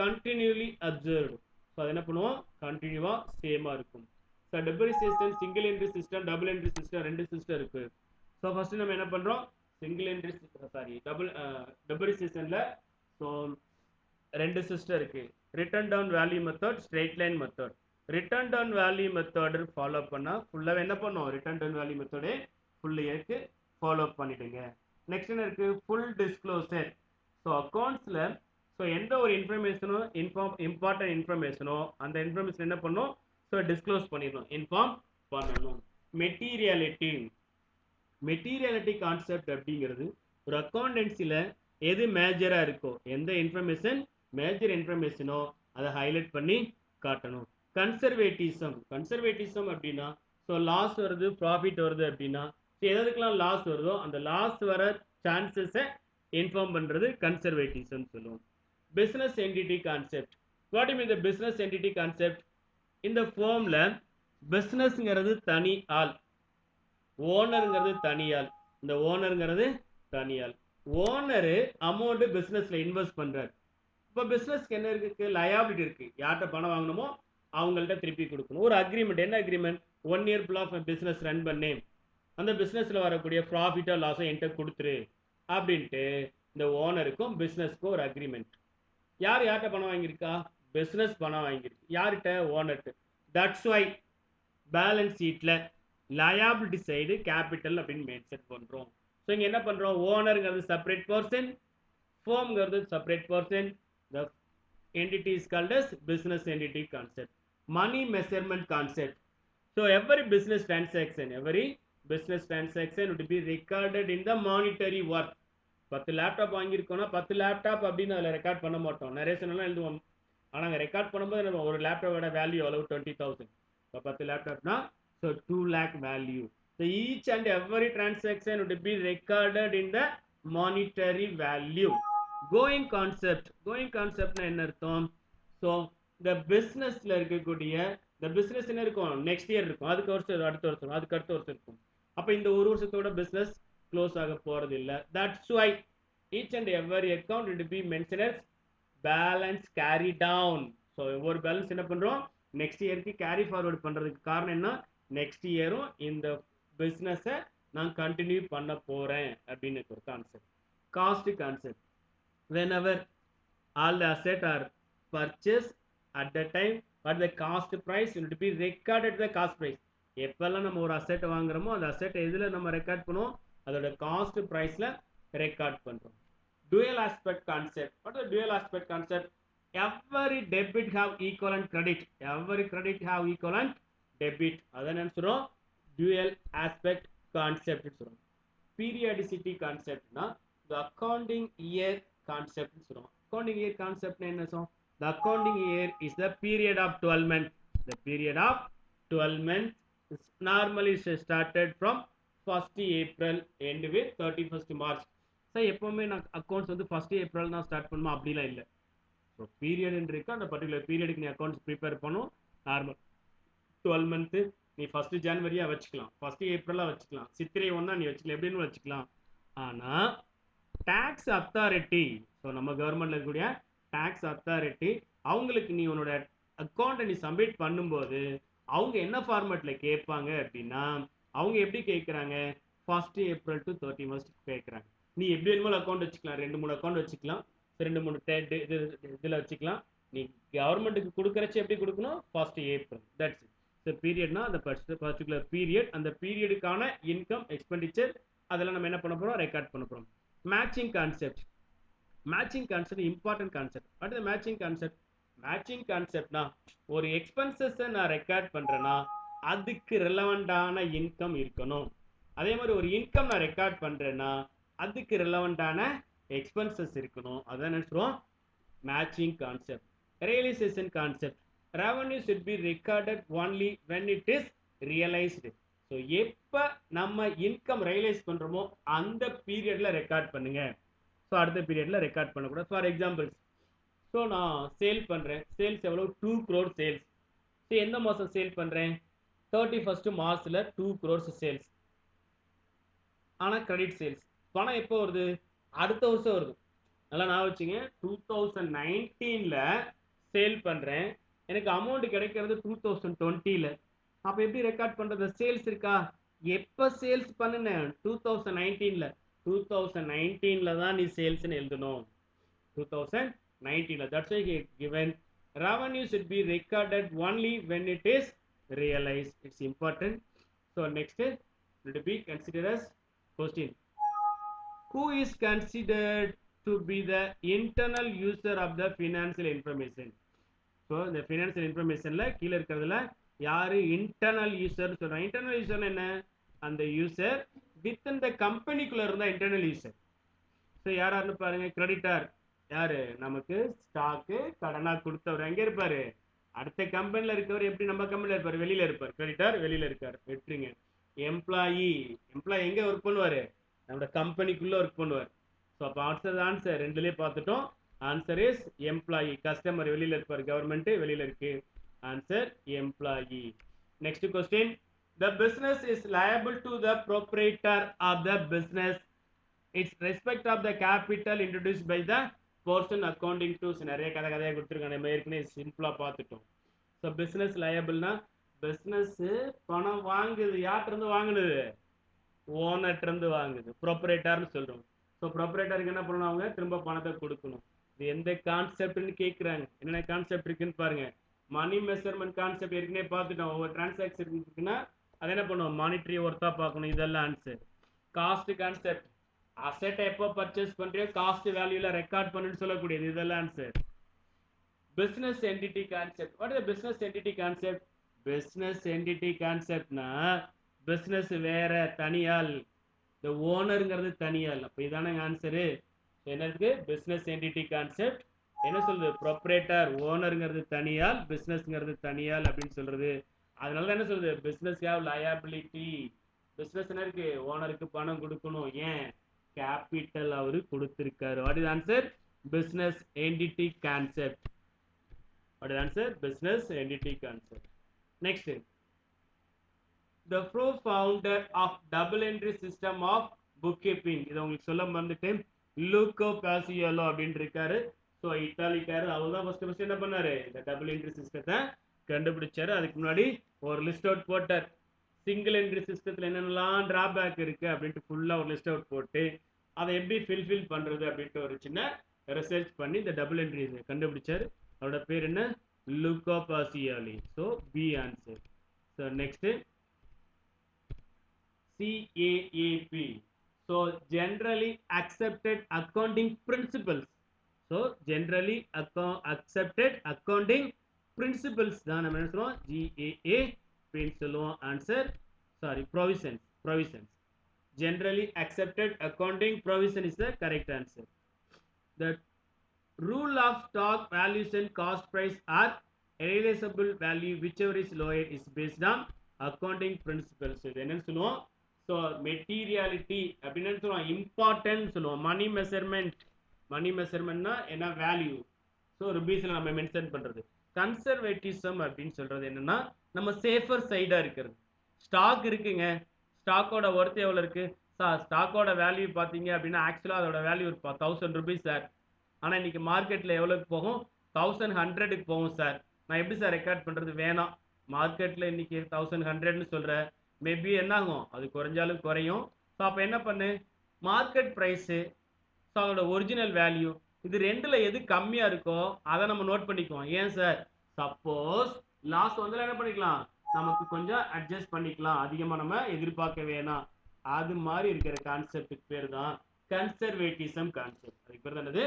continually observed. So அது என்ன பண்ணுவோம், கண்டினியூவாக சேமாக இருக்கும். So depreciation single entry system, double entry system, 2 system இருக்குது. ஸோ ஃபஸ்ட்டு நம்ம என்ன பண்ணுறோம், சிங்கிள் என்ட்ரி டெப்ரிசியேஷனில் ஸோ 2 சிஸ்டம் இருக்குது. Written down value method, straight line method. Written down value method follow பண்ணால் ஃபுல்லாக என்ன பண்ணோம், ரிட்டர்ன் டவுன் வேல்யூ மெத்தடே ஃபுல் இயருக்கு ஃபாலோ பண்ணிவிடுங்க. நெக்ஸ்ட் என்ன இருக்குது, ஃபுல் டிஸ்க்ளோசர். ஸோ அக்கௌண்ட்ஸில் ஸோ எந்த ஒரு இன்ஃபர்மேஷனோ இம்பார்ட்டன்ட் இன்ஃபர்மேஷனோ அந்த இன்ஃபர்மேஷன் என்ன பண்ணணும், ஸோ டிஸ்க்ளோஸ் பண்ணிடணும், இன்ஃபார்ம் பண்ணணும். மெட்டீரியாலிட்டி கான்செப்ட் அப்படிங்கிறது ஒரு அக்கௌண்டன்சியில் எது மேஜராக இருக்கோ, எந்த இன்ஃபர்மேஷன் மேஜர் இன்ஃபர்மேஷனோ அதை ஹைலைட் பண்ணி காட்டணும். கன்சர்வேட்டிசம் அப்படின்னா ஸோ லாஸ் வருது ப்ராஃபிட் வருது அப்படின்னா எதுக்கெல்லாம் லாஸ் வருதோ அந்த லாஸ் வர சான்சஸை இன்ஃபார்ம் பண்ணுறது கன்சர்வேட்டிசம் சொல்லுவோம். Business entity concept. What mean the business entity concept? இந்த ஃபார்மில் பிஸ்னஸ்ங்கிறது தனி ஆள், ஓனருங்கிறது தனியாள். இந்த ஓனருங்கிறது தனியாள். ஓனரு அமௌண்ட் பிஸ்னஸில் இன்வெஸ்ட் பண்ணுறாரு. இப்போ பிஸ்னஸ்க்கு என்ன இருக்கு, லயபிலிட்டி இருக்குது. யார்கிட்ட பணம் வாங்கணுமோ அவங்கள்ட்ட திருப்பி கொடுக்கணும். ஒரு அக்ரிமெண்ட், என்ன அக்ரிமெண்ட், 1 இயர் ஃபுல்லாக பிஸ்னஸ் ரன் பண்ணி அந்த பிஸ்னஸில் வரக்கூடிய ப்ராஃபிட்டோ லாஸோ என்கிட்ட கொடுத்துரு அப்படின்ட்டு இந்த ஓனருக்கும் பிஸ்னஸ்க்கும் ஒரு அக்ரிமெண்ட். யார்கிட்ட பணம் வாங்கியிருக்கா, பிஸ்னஸ் பணம் வாங்கியிருக்கு. யார்கிட்ட, ஓனர்கிட்ட. தட்ஸ் வை பேலன்ஸ் ஷீட்டில் லயபிலிட்டி சைடு கேபிட்டல் அப்படின்னு மென்ஷன் பண்ணுறோம். ஸோ இங்கே என்ன பண்ணுறோம், ஓனருங்கிறது செப்பரேட் பர்சன், ஃபோம்ங்கிறது separate person. The entity is called as business entity concept. Money measurement concept. So every business transaction would be recorded in the monetary worth. 10 laptop வாங்கியிருக்கோம்னா 10 laptop அப்படின்னு அதில் ரெக்கார்ட் பண்ண மாட்டோம், நரேஷன்லாம் எழுதுவோம். ஆனால் அங்கே ரெக்கார்ட் பண்ணும்போது நம்ம ஒரு லேப்டாப்போட வேல்யூ எவ்வளவு, 20,000. இப்போ 10 லேப்டாப்னா so 2 lakh value. So each and every transaction would be recorded in the monetary value. Going கான்செப்ட்னா என்ன அர்த்தம், ஸோ இந்த பிஸ்னஸில் இருக்கக்கூடிய இந்த பிஸ்னஸ் என்ன இருக்கும், நெக்ஸ்ட் இயர் இருக்கும், அதுக்கு வருஷம் அடுத்த வருஷம், அதுக்கு அடுத்த வருஷம் இருக்கும். அப்போ இந்த ஒரு வருஷத்தோட பிஸ்னஸ் க்ளோஸ் ஆக போகிறது இல்லை. That's why each and every account will be mention as balance carry down. So ஒவ்வொரு பேலன்ஸ் என்ன பண்ணுறோம், நெக்ஸ்ட் இயருக்கு கேரி ஃபார்வர்டு பண்ணுறதுக்கு காரணம் என்ன, நெக்ஸ்ட் இயரும் இந்த பிஸ்னஸை நான் கண்டினியூ பண்ண போகிறேன் அப்படின்னு ஒரு concept. Cost concept. Whenever all the assets are purchased at the time, but the cost price will be recorded the cost price. எப்பெல்லாம் நம்ம ஒரு அசெட் வாங்குறோமோ அந்த அசெட் எதில் நம்ம ரெக்கார்ட் பண்ணுவோம், அதோட காஸ்ட் ப்ரைஸில் ரெக்கார்ட் பண்ணுறோம். Dual aspect concept. What is dual aspect concept? Every debit have equivalent credit, every credit have equivalent debit. அதை நினைச்சிடும் டுயல் ஆஸ்பெக்ட் கான்செப்ட் சொல்லுவோம். பீரியாடிசிட்டி கான்செப்ட்னா the accounting year concept சொல்றோம். accounting year concept என்ன சொல்றோம், the accounting year is the period of 12 months. The period of 12 months is normally started from 1st April end with 31st March. Sir எப்பவுமே நான் accounts வந்து 1st April தான் start பண்ணுமா, அப்படிலாம் இல்லை. ஸோ பீரியட் இருக்கு, அந்த பர்டிகுலர் பீரியடுக்கு நீ அக்கௌண்ட்ஸ் ப்ரிப்பேர் பண்ணும். நார்மல் 12 மந்த்து நீ 1st January வச்சுக்கலாம், 1st April வச்சுக்கலாம், சித்திரை 1 நீ வச்சுக்கலாம், எப்படின்னு வச்சுக்கலாம். ஆனால் டாக்ஸ் அத்தாரிட்டி, ஸோ நம்ம கவர்மெண்ட்ல இருக்கக்கூடிய டாக்ஸ் அத்தாரிட்டி அவங்களுக்கு நீ உன்னோட அக்கௌண்ட்டை நீ சப்மிட் பண்ணும்போது அவங்க என்ன ஃபார்மேட்ல கேட்பாங்க அப்படின்னா, அவங்க எப்படி கேட்குறாங்க, 1st April to 31st கேட்குறாங்க. நீ எப்படி வேணுமோ அக்கௌண்ட் வச்சுக்கலாம், 2-3 அக்கௌண்ட் வச்சுக்கலாம், 2-3 இதில் வச்சுக்கலாம். நீ கவர்மெண்ட்டுக்கு கொடுக்குறச்சு எப்படி கொடுக்கணும், 1st April. That's it. So பீரியட்னா அந்த பர்டிகுலர் பீரியட், அந்த பீரியடுக்கான இன்கம் எக்ஸ்பெண்டிச்சர் அதெல்லாம் நம்ம என்ன பண்ண போறோம், ரெக்கார்ட் பண்ண போறோம். Matching concept. Matching concept important concept. அடுத்து மேட்சிங் கான்செப்ட். மேட்சிங் கான்செப்ட்னா ஒரு எக்ஸ்பென்சஸை நான் ரெக்கார்ட் பண்றேன்னா அதுக்கு ரெலவெண்டான இன்கம் இருக்கணும். அதே மாதிரி ஒரு இன்கம் நான் ரெக்கார்ட் பண்றேன்னா அதுக்கு ரெலவெண்டான எக்ஸ்பென்சஸ் இருக்கணும். அதான் நினைச்சிருவோம் matching concept. Realisation concept. Revenue should be recorded only when it is realized. So எப்போ நம்ம இன்கம் ரியலைஸ் பண்றோமோ அந்த பீரியட்ல ரெக்கார்ட் பண்ணுங்க. ஸோ அடுத்த பீரியட்ல ரெக்கார்ட் பண்ணக்கூடாது. ஃபார் எக்ஸாம்பிள்ஸ், ஸோ நான் சேல் பண்ணுறேன். சேல்ஸ் எவ்வளோ? 2 crore சேல்ஸ். ஸோ எந்த மாதம் சேல் பண்ணுறேன்? 31st மார்ச்சில் 2 crore சேல்ஸ். ஆனால் கிரெடிட் சேல்ஸ். பணம் எப்போ வருது? அடுத்த வருஷம் வருது. நல்லா நான் வச்சுங்க, 2019ல் சேல் பண்ணுறேன், எனக்கு அமௌண்ட் கிடைக்கிறது 2020ல். அப்போ எப்படி ரெக்கார்ட் பண்ணுறது? சேல்ஸ் இருக்கா? எப்போ சேல்ஸ் பண்ணுனேன்? 2019ல். 2019ல் தான் நீ சேல்ஸ்னு எழுதணும். 2019ல். That's why he given revenue should be recorded only when it is realized. It's important. So next will be considered as question. Who is considered to be the internal user of the financial information? So the financial informationல கீழ இருக்கிறதுல யாரு internal user சொல்றாங்க? Internal user என்ன? அந்த user within the கம்பெனிக்குள்ள இருந்தா internal user. So யாராருன்னு பாருங்க. Creditor யாரு? நமக்கு ஸ்டாக்கு கடனா கொடுத்தவர் எங்க இருப்பாரு? அடுத்த கம்பெனில இருக்கவர். எப்படி நம்ம கம்பெனில இருப்பாரு? வெளியில இருப்பார். கிரெடிட்டார் வெளியில இருக்காரு. வெட்டுறீங்க. எம்ப்ளாயி. எம்ப்ளாயி எங்க ஒர்க் பண்ணுவாரு? நம்மளோட கம்பெனிக்குள்ள ஒர்க் பண்ணுவார். ஸோ அப்போ ஆன்சர் ரெண்டுலேயே பார்த்துட்டோம். Answer is employee. கஸ்டமர் வெளியில இருப்பார், கவர்மெண்ட் வெளியில இருக்கு. Answer employee. Next question. The business is liable to the proprietor of the business its respect of the capital introduced by the person accounting to. நிறைய கதையாக கொடுத்துருக்காங்க. நம்ம ஏற்கனவே சிம்பிளா பார்த்துட்டோம். ஸோ பிஸ்னஸ் லயபிள்னா பிஸ்னஸ் பணம் வாங்குது. யார்கிட்ட இருந்து வாங்குனது? ஓனர்கிட்ட இருந்து வாங்குது. ப்ரொப்ரேட்டர்னு சொல்றோம். ஸோ ப்ரொப்ரேட்டருக்கு என்ன பண்ணணும்? அவங்க திரும்ப பணத்தை கொடுக்கணும். இது எந்த கான்செப்ட்னு கேட்குறாங்க. என்னென்ன கான்செப்ட் இருக்குன்னு பாருங்க. மணி மெஷர்மெண்ட் கான்செப்ட் ஏற்கனவே பார்த்துட்டோம். ஒவ்வொரு டிரான்சாக்ஷன் இருக்குன்னா அதை என்ன பண்ணுவோம்? மானிட்டரி ஒர்த்தா பார்க்கணும். இதெல்லாம் ஆன்சர். Cost concept. அசெட் எப்போ பர்ச்சேஸ் பண்றியோ காஸ்ட் வேல்யூல ரெக்கார்ட் பண்ணுன்னு சொல்லக்கூடியது. இதெல்லாம் answer. Business entity concept. What is business entity concept? Business entity கான்செப்ட்னா பிசினஸ் வேற, தனியால். இந்த ஓனருங்கிறது தனியால். அப்ப இதான ஆன்சரு. என்னதுக்கு? Business entity concept. என்ன சொல்றது? ப்ரொப்ரேட்டர் ஓனருங்கிறது தனியால், பிசினஸ்ங்கிறது தனியால் அப்படின்னு சொல்றது. அதனால என்ன சொல்றது? Business have liability. பிசினஸ் என்ன இருக்கு? ஓனருக்கு பணம் கொடுக்கணும். ஏன்? கேபிட்டல் அவரு கொடுத்திருக்காரு. What is answer? Business entity concept. What is answer? Business entity concept. Next, the co-founder of double entry system of bookkeeping. இது உங்களுக்கு சொல்ல மறந்துட்டு லூக்கோ பாசியோலோ அப்படின்னு இருக்காரு. ஸோ இத்தாலிக்காரர். அவர் தான் ஃபர்ஸ்ட் என்ன பண்ணாரு? இந்த டபுள் என்ட்ரி சிஸ்டத்தை கண்டுபிடிச்சாரு. அதுக்கு முன்னாடி ஒரு லிஸ்ட் அவுட் போட்டார். சிங்கிள் என்ட்ரி சிஸ்டத்தில் என்னென்னலாம் டிராபேக் இருக்கு அப்படின்ட்டு ஃபுல்லாக ஒரு லிஸ்ட் அவுட் போட்டு அதை எப்படி ஃபில்ஃபில் பண்றது அப்படின்ட்டு ஒரு சின்ன ரிசர்ச் பண்ணி இந்த டபுள் என்ட்ரி கண்டுபிடிச்சாரு. அவரோட பேர் என்ன? Luca Pacioli. So B answer. So next CAAP. So generally accepted accounting principles. So generally accepted accounting principles தான் நம்ம என்ன சொல்லுவோம்? GAAP சொல்லுவோம். Answer sorry provisions. Generally accepted accounting provision is the correct answer. The rule of stock valuation cost price are realizable value whichever is lower is based on accounting principles. இது என்னன்னு சொல்லுவோம்? So materiality அப்படின்னு சொல்லுவோம். Important சொல்லுவோம். மணி மெஷர்மெண்ட்னா என்ன? Value. So ருபீஸ்ல நம்ம mention பண்றது. Conservatism அப்படின்னு சொல்றது என்னன்னா நம்ம சேஃபர் சைடா இருக்கிறது. ஸ்டாக் இருக்குங்க, ஸ்டாக்கோட ஒர்த் எவ்வளவு இருக்கு சார்? ஸ்டாக்கோட வேல்யூ பாத்தீங்க அப்படின்னா ஆக்சுவலா அதோட வேல்யூ 1000 rupees சார். ஆனா இன்னைக்கு மார்க்கெட்ல எவ்வளவுக்கு போகும்? 1100க்கு போகும் சார். நான் எப்படி சார் ரெக்கார்ட் பண்றது? வேணாம். மார்க்கெட்ல இன்னைக்கு 1100ன்னு சொல்ற, மேபி என்ன ஆகும்? அது குறைஞ்சாலும் குறையும். ஸோ அப்போ என்ன பண்ணு? மார்க்கெட் ப்ரைஸு, ஸோ அதோட ஒரிஜினல் வேல்யூ, இது ரெண்டுல எது கம்மியா இருக்கோ அதை நம்ம நோட் பண்ணிக்குவோம். ஏன் சார்? சப்போஸ் லாஸ் வந்தாலும் என்ன பண்ணிக்கலாம்? நமக்கு கொஞ்சம் அட்ஜஸ்ட் பண்ணிக்கலாம், அதிகமா நம்ம எதிர்பார்க்க வேணாம், அது மாதிரி இருக்கிற கான்செப்டுக்கு பேர் தான் கன்சர்வேட்டிசம் கான்செப்ட். அதுக்கு பேர் தான் என்னது?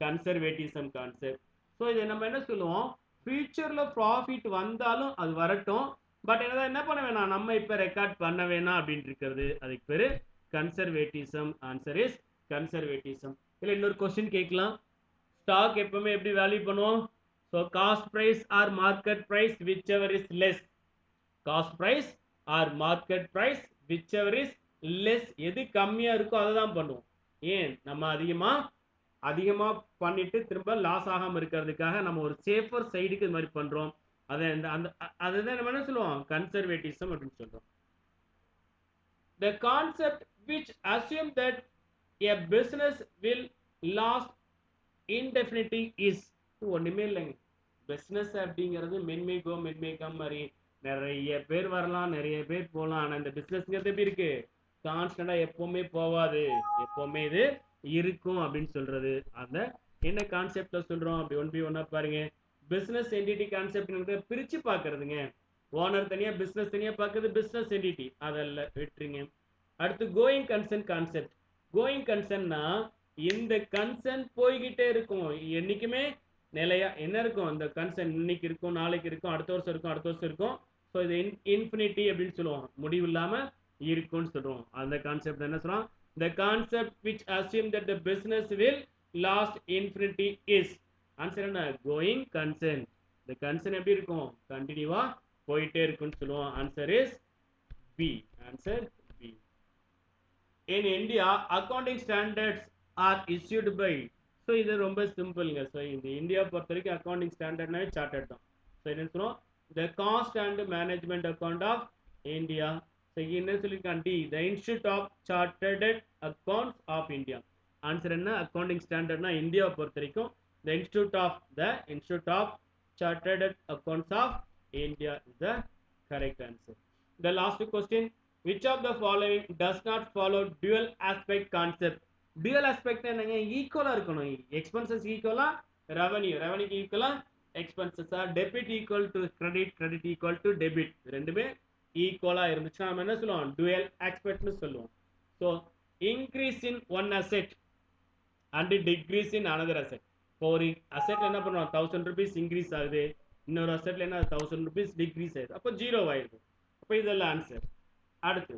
Conservatism concept. ஸோ இதை நம்ம என்ன சொல்லுவோம், ஃபியூச்சர்ல ப்ராஃபிட் வந்தாலும் அது வரட்டும், பட் என்ன பண்ண வேணாம், நம்ம இப்ப ரெக்கார்ட் பண்ண வேணாம் அப்படின்னு இருக்கிறது, அதுக்கு பேரு கன்சர்வேட்டிசம். Answer is conservatism. இல்ல இன்னொரு கொஸ்டின் கேட்கலாம், ஸ்டாக் எப்பவுமே எப்படி வேல்யூ பண்ணுவோம்? So cost price or market price whichever is less. Cost price or market price whichever is less. எது கம்மியா இருக்கோ அதை தான் பண்ணுவோம். ஏன், நம்ம அதிகமா பண்ணிட்டு திரும்ப லாஸ் ஆகாம இருக்கிறதுக்காக நம்ம ஒரு சேஃபர் சைடுக்கு இது மாதிரி பண்றோம். அதை அதுதான் நம்ம என்ன சொல்லுவோம், கன்சர்வேட்டிசம் அப்படின்னு சொல்றோம். The concept which assume that a business will last indefinitely is ஒண்ணுமே இல்லைங்க. பிசினஸ் அப்படிங்கிறது மென்மை மாதிரி நிறைய பேர் வரலாம், நிறைய பேர் போகலாம். ஆனா இந்த பிசினஸ்ங்கிறது எப்படி இருக்கு, கான்ஸ்டன்டா எப்பவுமே போவாது, எப்பவுமே இது இருக்கும் அப்படின்னு சொல்றது. அந்த என்ன கான்செப்ட்ல சொல்றோம் அப்படி ஒன் பை ஒன்னா பாருங்க. பிசினஸ் என்டிட்டி கான்செப்ட் பிரிச்சு பாக்குறதுங்க. ஓனர் தனியா பிசினஸ் தனியா பாக்குறது பிசினஸ் என்டிட்டி, அதெல்லாம் விட்டுருங்க. அடுத்து கோயிங் கன்சர்ன் கான்செப்ட். கோயிங் கன்சர்ன்னா இந்த கன்சர்ன் போய்கிட்டே இருக்கும், என்னைக்குமே நிலையா என்ன இருக்கும், இந்த கன்சர்ன் இன்னைக்கு இருக்கும், நாளைக்கு இருக்கும், அடுத்த வருஷம் இருக்கும், அடுத்த வருஷம் இருக்கும். ஸோ இது இன்ஃபினிட்டி அப்படின்னு சொல்லுவோம், முடிவு இல்லாம இருக்கும்னு சொல்றோம். அந்த கான்செப்ட் என்ன சொல்றோம், the concept which assume that the business will last infinity is. Answer என்ன, கோயிங் கன்சர்ன். இந்த கன்சர்ன் எப்படி இருக்கும், கண்டினியூவா போயிட்டே இருக்கும்னு சொல்லுவோம். Answer is B. Answer B. In India, accounting standards are issued by. So இது ரொம்ப சிம்பிள்ங்க. ஸோ இந்த இந்தியா பொறுத்த வரைக்கும் அக்கௌண்டிங் ஸ்டாண்டர்ட்னாவே சார்ட்டர்ட் தான். ஸோ என்ன சொல்லுவோம், the cost and management account of India. So என்ன சொல்லியிருக்கான், the the institute of chartered accounts of India. Answer என்ன, அக்கௌண்டிங் ஸ்டாண்டர்ட்னா இந்தியாவை பொறுத்த வரைக்கும் த institute of chartered accounts of India is the correct answer. The last question, which of the following does not follow dual aspect concept? dual aspect என்னங்க, ஈக்குவலா இருக்கணும். Expenses ஈக்குவலா revenue ஈக்குவலா expenses, debit equal to credit equal to debit, ரெண்டுமே ஈக்குவலா இருந்துச்சுன்னா நம்ம என்ன சொல்லுவோம், dual aspectனு சொல்லுவோம். So increase in one asset and decrease in another asset. இப்போ ஒரு அசெட்ல என்ன பண்ணுவோம், 1000 rupees இன்க்ரீஸ் ஆகுது, இன்னொரு அசெட்ல என்ன 1000 rupees டிக்ரீஸ் ஆகுது, அப்போ 0 ஆயிடுது. அப்போ இதெல்லாம் ஆன்சர். அடுத்து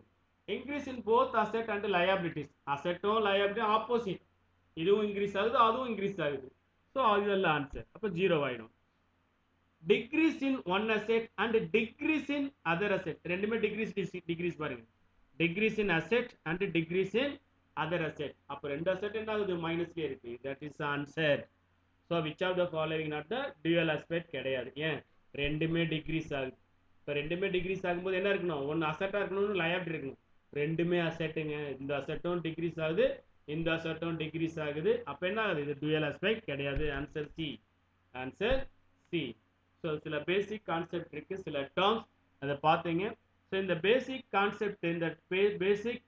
increase in both asset and liabilities. அசெட்டும் லயபிலிட்டியும் ஆப்போசிட், இதுவும் இன்க்ரீஸ் ஆகுது அதுவும் இன்க்ரீஸ் ஆகுது. ஸோ இதெல்லாம் ஆன்சர், அப்போ 0 ஆயிடும். Decrease in one asset and decrease in other asset, ரெண்டுமே டிக்ரீஸ் பாருங்க. Decrease in asset and decrease in other asset, அப்போ ரெண்டு அசெட் என்ன ஆகுது, மைனஸ்லயே இருக்கு. That is answer. So which of the following not the dual aspect கிடையாது. ஏன், ரெண்டுமே டிக்ரீஸ் ஆகுது. இப்போ ரெண்டுமே டிக்ரீஸ் ஆகும்போது என்ன இருக்கணும், ஒன்று அசெட்டாக இருக்கணும், லயபிலிட்டி இருக்கணும். ரெண்டுமே அசெட்டுங்க, இந்த அசெட்டும் டிக்ரீஸ் ஆகுது, இந்த அசெட்டும் டிக்ரீஸ் ஆகுது. அப்போ என்ன ஆகுது, இது டியூவல் ஆஸ்பெக்ட் கிடையாது. Answer C. Answer C. So சில பேசிக் கான்செப்ட் இருக்கு, சில டேர்ம்ஸ் அதை பார்த்தீங்க. ஸோ இந்த பேசிக் கான்செப்ட், இந்த பேசிக்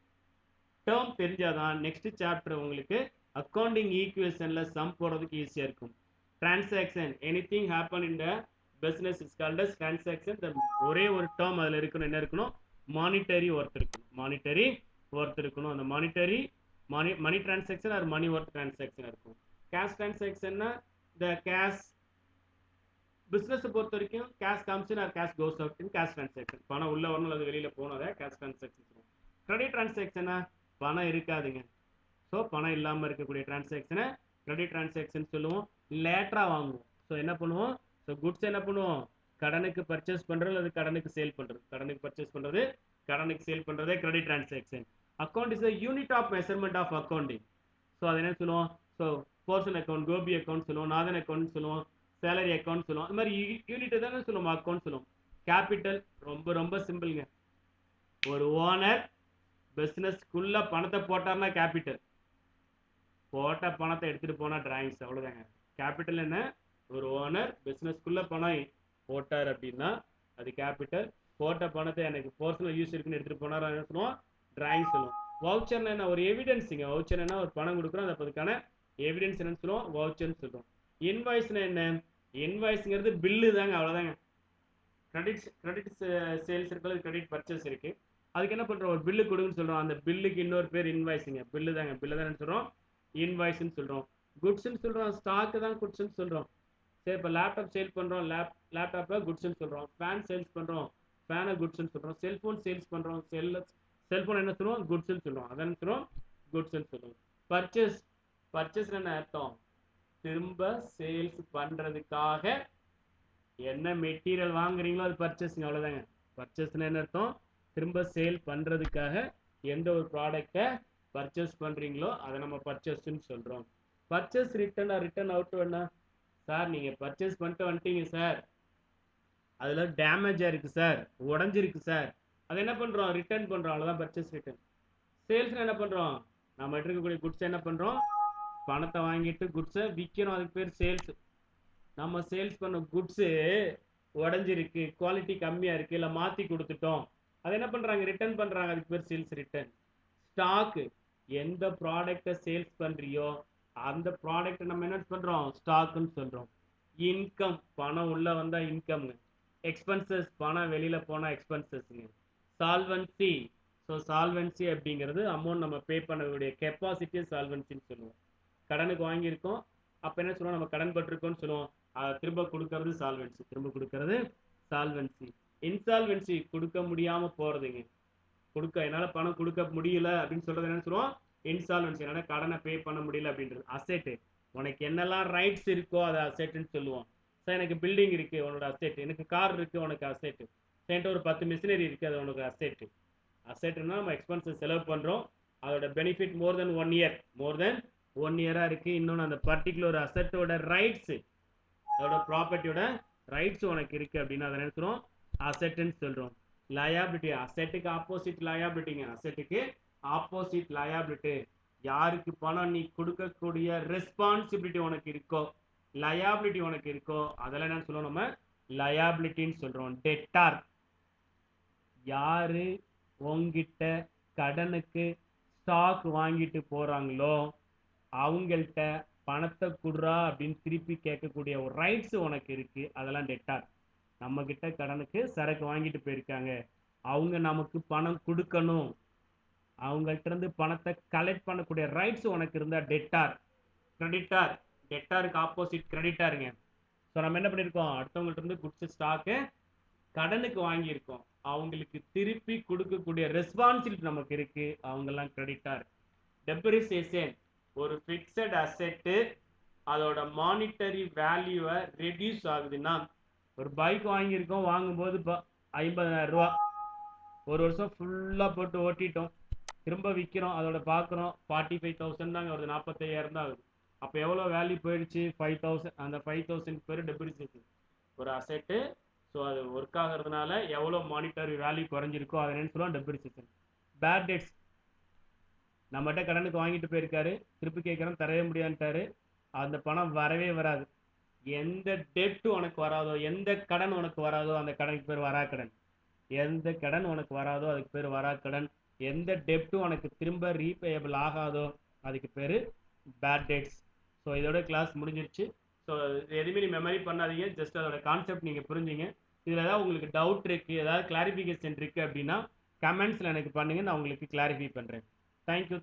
டேர்ம் தெரிஞ்சாதான் நெக்ஸ்ட் சாப்டர் உங்களுக்கு அக்கௌண்டிங் ஈக்குவேஷன்ல சம் போடுறதுக்கு ஈஸியா இருக்கும். Transaction, anything happen in the business is called as transaction. ஒரே ஒரு டேர்ம் அதுல இருக்கணும், என்ன இருக்கணும், மானிட்டரி ஒர்த் இருக்கணும். அந்த மானிட்டரி மணி டிரான்சாக்ஷன் ஆர் மணி ஒர்த் டிரான்சாக்ஷன் இருக்கும். கேஷ் டிரான்சாக்ஷன்னா த கேஷ் பிசினஸ் பொறுத்த வரைக்கும் cash comes in R cash goes out in cash transaction. பணம் உள்ள வரணும், அது வெளியில போகணும், அதை கேஷ் டிரான்சாக்ஷன் சொல்லுவோம். கிரெடிட் டிரான்சாக்ஷனா பணம் இருக்காதுங்க. ஸோ பணம் இல்லாமல் இருக்கக்கூடிய டிரான்சாக்ஷனை கிரெடிட் டிரான்சாக்ஷன் சொல்லுவோம். லேட்டரா வாங்குவோம். ஸோ என்ன பண்ணுவோம், ஸோ குட்ஸ் என்ன பண்ணுவோம், கடனுக்கு பர்ச்சேஸ் பண்றது அல்லது கடனுக்கு சேல் பண்றது. கடனுக்கு பர்ச்சேஸ் பண்றது, கடனுக்கு சேல் பண்றதே credit transaction. Account is a unit of measurement of accounting. So அதை என்ன சொல்லுவோம், so portion account, Gopi account சொல்லுவோம், நாதன் அக்கௌண்ட் சொல்லுவோம், சேலரி அக்கௌண்ட் சொல்லுவோம். இந்த மாதிரி யூனிட் தானே சொல்லுவோம், அக்கௌண்ட் சொல்லுவோம். கேபிட்டல் ரொம்ப ரொம்ப சிம்பிள்ங்க. ஒரு ஓனர் பிசினஸ்க்குள்ள பணத்தை போட்டார்னா கேபிட்டல், போட்ட பணத்தை எடுத்துட்டு போனா டிராயிங்ஸ், அவ்வளவுதாங்க. கேபிட்டல் என்ன, ஒரு ஓனர் பிசினஸ்க்குள்ள பணம் போட்டார் அப்படின்னா அது கேபிட்டல். போட்ட பணத்தை எனக்கு பர்சனல் யூஸ் இருக்குன்னு எடுத்துட்டு போனார் என்ன சொல்லுவோம், டிராயிங் சொல்லுவோம். வவுச்சர் என்ன, ஒரு எவிடன்ஸுங்க. வவுச்சர் என்ன, ஒரு பணம் கொடுக்குறோம், அதுக்கான எவிடன்ஸ் என்னன்னு சொல்லுவோம், வவுச்சர்னு சொல்லுவோம். இன்வாய்ஸ்னா என்ன, இன்வாய்ஸ்ங்கிறது பில்லு தாங்க, அவ்வளவுதாங்க. கிரெடிட் சேல்ஸ் இருக்குது, கிரெடிட் பர்ச்சேஸ் இருக்கு. அதுக்கு என்ன பண்றோம், ஒரு பில்லு கொடுன்னு சொல்றோம். அந்த பில்லுக்கு இன்னொரு பேர் இன்வாய்ஸுங்க. பில்லு தான் சொல்றோம், இன்வாய்ஸ்ன்னு சொல்றோம். குட்ஸ்ன்னு சொல்றோம், ஸ்டாக்கு தான் குட்ஸ்ன்னு சொல்றோம். சரி, இப்போ லேப்டாப் சேல் பண்றோம், லேப்டாப்பை குட்ஸ்ன்னு சொல்றோம். ஃபேன் சேல்ஸ் பண்றோம், ஃபேனை குட்ஸ்ன்னு சொல்றோம். செல்போன் சேல்ஸ் பண்றோம், செல்போன் என்ன சொல்றோம், குட்ஸ்ன்னு சொல்றோம். அதான் சொல்றோம், குட்ஸ்ன்னு சொல்றோம். பர்ச்சேஸ், பர்ச்சேஸ் என்ன அர்த்தம், திரும்ப சேல்ஸ் பண்றதுக்காக என்ன மெட்டீரியல் வாங்குறீங்களோ அது பர்ச்சேஸ்ங்க, அவ்வளவுதாங்க. பர்ச்சேஸ்னா என்ன அர்த்தம், திரும்ப சேல் பண்றதுக்காக எந்த ஒரு ப்ராடக்ட்டை பர்ச்சேஸ் பண்றீங்களோ அதை நம்ம பர்ச்சேஸ்ன்னு சொல்றோம். பர்ச்சேஸ் ரிட்டர்ன் ரிட்டர்ன் அவுட் வேணா, சார் நீங்க பர்ச்சேஸ் பண்ணிட்டு வந்துட்டீங்க சார், அதுல டேமேஜா இருக்கு சார், உடஞ்சிருக்கு சார், அதை என்ன பண்றோம், ரிட்டர்ன் பண்றோம், அவ்வளவுதான் பர்ச்சேஸ் ரிட்டர்ன். சேல்ஸ் என்ன பண்றோம், நம்ம இருக்கக்கூடிய குட்ஸ் என்ன பண்றோம், பணத்தை வாங்கிட்டு குட்ஸை விற்கிறோம், அதுக்கு பேர் சேல்ஸ். நம்ம சேல்ஸ் பண்ண குட்ஸு உடஞ்சிருக்கு, குவாலிட்டி கம்மியா இருக்கு, இல்லை மாத்தி கொடுத்துட்டோம், அதை என்ன பண்றாங்க, ரிட்டர்ன் பண்றாங்க, அதுக்கு பேர் சேல்ஸ் ரிட்டர்ன். ஸ்டாக்கு, எந்த ப்ராடக்ட்டை சேல்ஸ் பண்றியோ அந்த ப்ராடக்ட்டை நம்ம என்ன பண்றோம், ஸ்டாக்குன்னு சொல்றோம். இன்கம், பணம் உள்ள வந்தா இன்கம். எக்ஸ்பென்சஸ், பணம் வெளியில போனா எக்ஸ்பென்சஸ்ங்க. சால்வன்சி, ஸோ சால்வன்சி அப்படிங்கிறது அமௌண்ட் நம்ம பே பண்ணக்கூடிய கெப்பாசிட்டியை சால்வன்சின்னு சொல்லுவோம். கடனுக்கு வாங்கியிருக்கோம், அப்போ என்ன சொல்லுவோம், நம்ம கடன் பட்டிருக்கோம்னு சொல்லுவோம், அதை திரும்ப கொடுக்கறது சால்வன்சி, திரும்ப கொடுக்கறது சால்வன்சி. இன்சால்வன்சி, கொடுக்க முடியாம போறதுங்க. என்னால பணம் கொடுக்க முடியல அப்படின்னு சொல்றது என்ன சொல்லுவோம், இன்சால்வன்சி. என்னால கடனை பே பண்ண முடியல அப்படின்றது. அசெட், உனக்கு என்னெல்லாம் ரைட்ஸ் இருக்கோ அதை அசெட்னு சொல்லுவோம். சார் எனக்கு பில்டிங் இருக்கு, உன்னோட அசெட். எனக்கு கார் இருக்கு, உனக்கு அசெட். என்கிட்ட ஒரு 10 மிஷினரி இருக்கு, அது உனக்கு அசெட். அசெட்னா நம்ம எக்ஸ்பென்சஸ் செலவு பண்றோம், அதோட பெனிஃபிட் மோர் தென் 1 இயர், மோர் தென் 1 இயரா இருக்கு. இன்னொன்று அந்த பர்டிகுலர் அசெட்டோட ரைட்ஸ், அதோட ப்ராப்பர்ட்டியோட ரைட்ஸ் உனக்கு இருக்கு அப்படின்னா அதை நினைக்கிறோம் அசெட்னு சொல்றோம். லயபிலிட்டி, அசெட்டுக்கு ஆப்போசிட் லயபிலிட்டிங்க. அசெட்டுக்கு ஆப்போசிட் லயபிலிட்டி, யாருக்கு பணம் நீ கொடுக்கக்கூடிய ரெஸ்பான்சிபிலிட்டி உனக்கு இருக்கோ, லயபிலிட்டி உனக்கு இருக்கோ, அதெல்லாம் என்ன சொல்லுவோம், நம்ம லயபிலிட்டின்னு சொல்றோம். டெட்டார், யாரு உங்ககிட்ட கடனுக்கு ஸ்டாக் வாங்கிட்டு போறாங்களோ அவங்கள்ட்ட பணத்தை குடுறா அப்படின்னு திருப்பி கேட்கக்கூடிய ஒரு ரைட்ஸ் உனக்கு இருக்கு, அதெல்லாம் டெட்டார். நம்ம கிட்ட கடனுக்கு சரக்கு வாங்கிட்டு போயிருக்காங்க, அவங்க நமக்கு பணம் கொடுக்கணும், அவங்கள்ட்ட இருந்து பணத்தை கலெக்ட் பண்ணக்கூடிய ரைட்ஸ் உனக்கு இருந்தா டெட்டார். கிரெடிட்டார், டெட்டாருக்கு ஆப்போசிட் கிரெடிட்டாருங்க. ஸோ நம்ம என்ன பண்ணியிருக்கோம், அடுத்தவங்கள்ட்ட இருந்து குட்ஸ் ஸ்டாக்கு கடனுக்கு வாங்கியிருக்கோம், அவங்களுக்கு திருப்பி கொடுக்கக்கூடிய ரெஸ்பான்சிபிலிட்டி நமக்கு இருக்கு, அவங்கெல்லாம் கிரெடிட்டார். டெப்ரிசியேஷன், ஒரு ஃபிக்ஸட் அசெட்டு அதோட மானிட்டரி வேல்யூவை ரெடியூஸ் ஆகுதுன்னா, ஒரு பைக் வாங்கியிருக்கோம், வாங்கும்போது இப்போ 50,000 ரூபா, ஒரு வருஷம் ஃபுல்லாக போட்டு ஓட்டிட்டோம், திரும்ப விற்கிறோம், அதோட பார்க்குறோம் 45,000 தாங்க வருது, 45,000 தான் ஆகுது. அப்போ எவ்வளோ வேல்யூ போயிடுச்சு, 5,000. அந்த 5,000 பேர் டெப்ரிசியேஷன். ஒரு அசெட்டு, ஸோ அது ஒர்க் ஆகிறதுனால எவ்வளோ மானிட்டரி வேல்யூ குறைஞ்சிருக்கோ அதை என்ன சொல்லுவோம், டெப்ரிசியேஷன். பேட் டெட்ஸ், நம்மகிட்ட கடனுக்கு வாங்கிட்டு போயிருக்காரு, திருப்பி கேட்குறோம் தரவே முடியாதுட்டாரு, அந்த பணம் வரவே வராது. எந்த டெட் உனக்கு வராதோ, எந்த கடன் உனக்கு வராதோ அந்த கடனுக்கு பேர் வராக்கடன். எந்த கடன் உனக்கு வராதோ அதுக்கு பேர் வராக்கடன். எந்த டெப்ட்டும் உனக்கு திரும்ப ரீபேயபிள் ஆகாதோ அதுக்கு பேர் பேட் டெட்ஸ். ஸோ இதோட கிளாஸ் முடிஞ்சிருச்சு. ஸோ எதுவுமே நீ மெமரி பண்ணாதீங்க, ஜஸ்ட் அதோட கான்செப்ட் நீங்கள் புரிஞ்சுங்க. இதில் ஏதாவது உங்களுக்கு டவுட் இருக்குது, ஏதாவது கிளாரிஃபிகேஷன் இருக்குது அப்படின்னா கமெண்ட்ஸில் எனக்கு பண்ணுங்கள், நான் உங்களுக்கு கிளாரிஃபை பண்ணுறேன். தேங்க்யூ.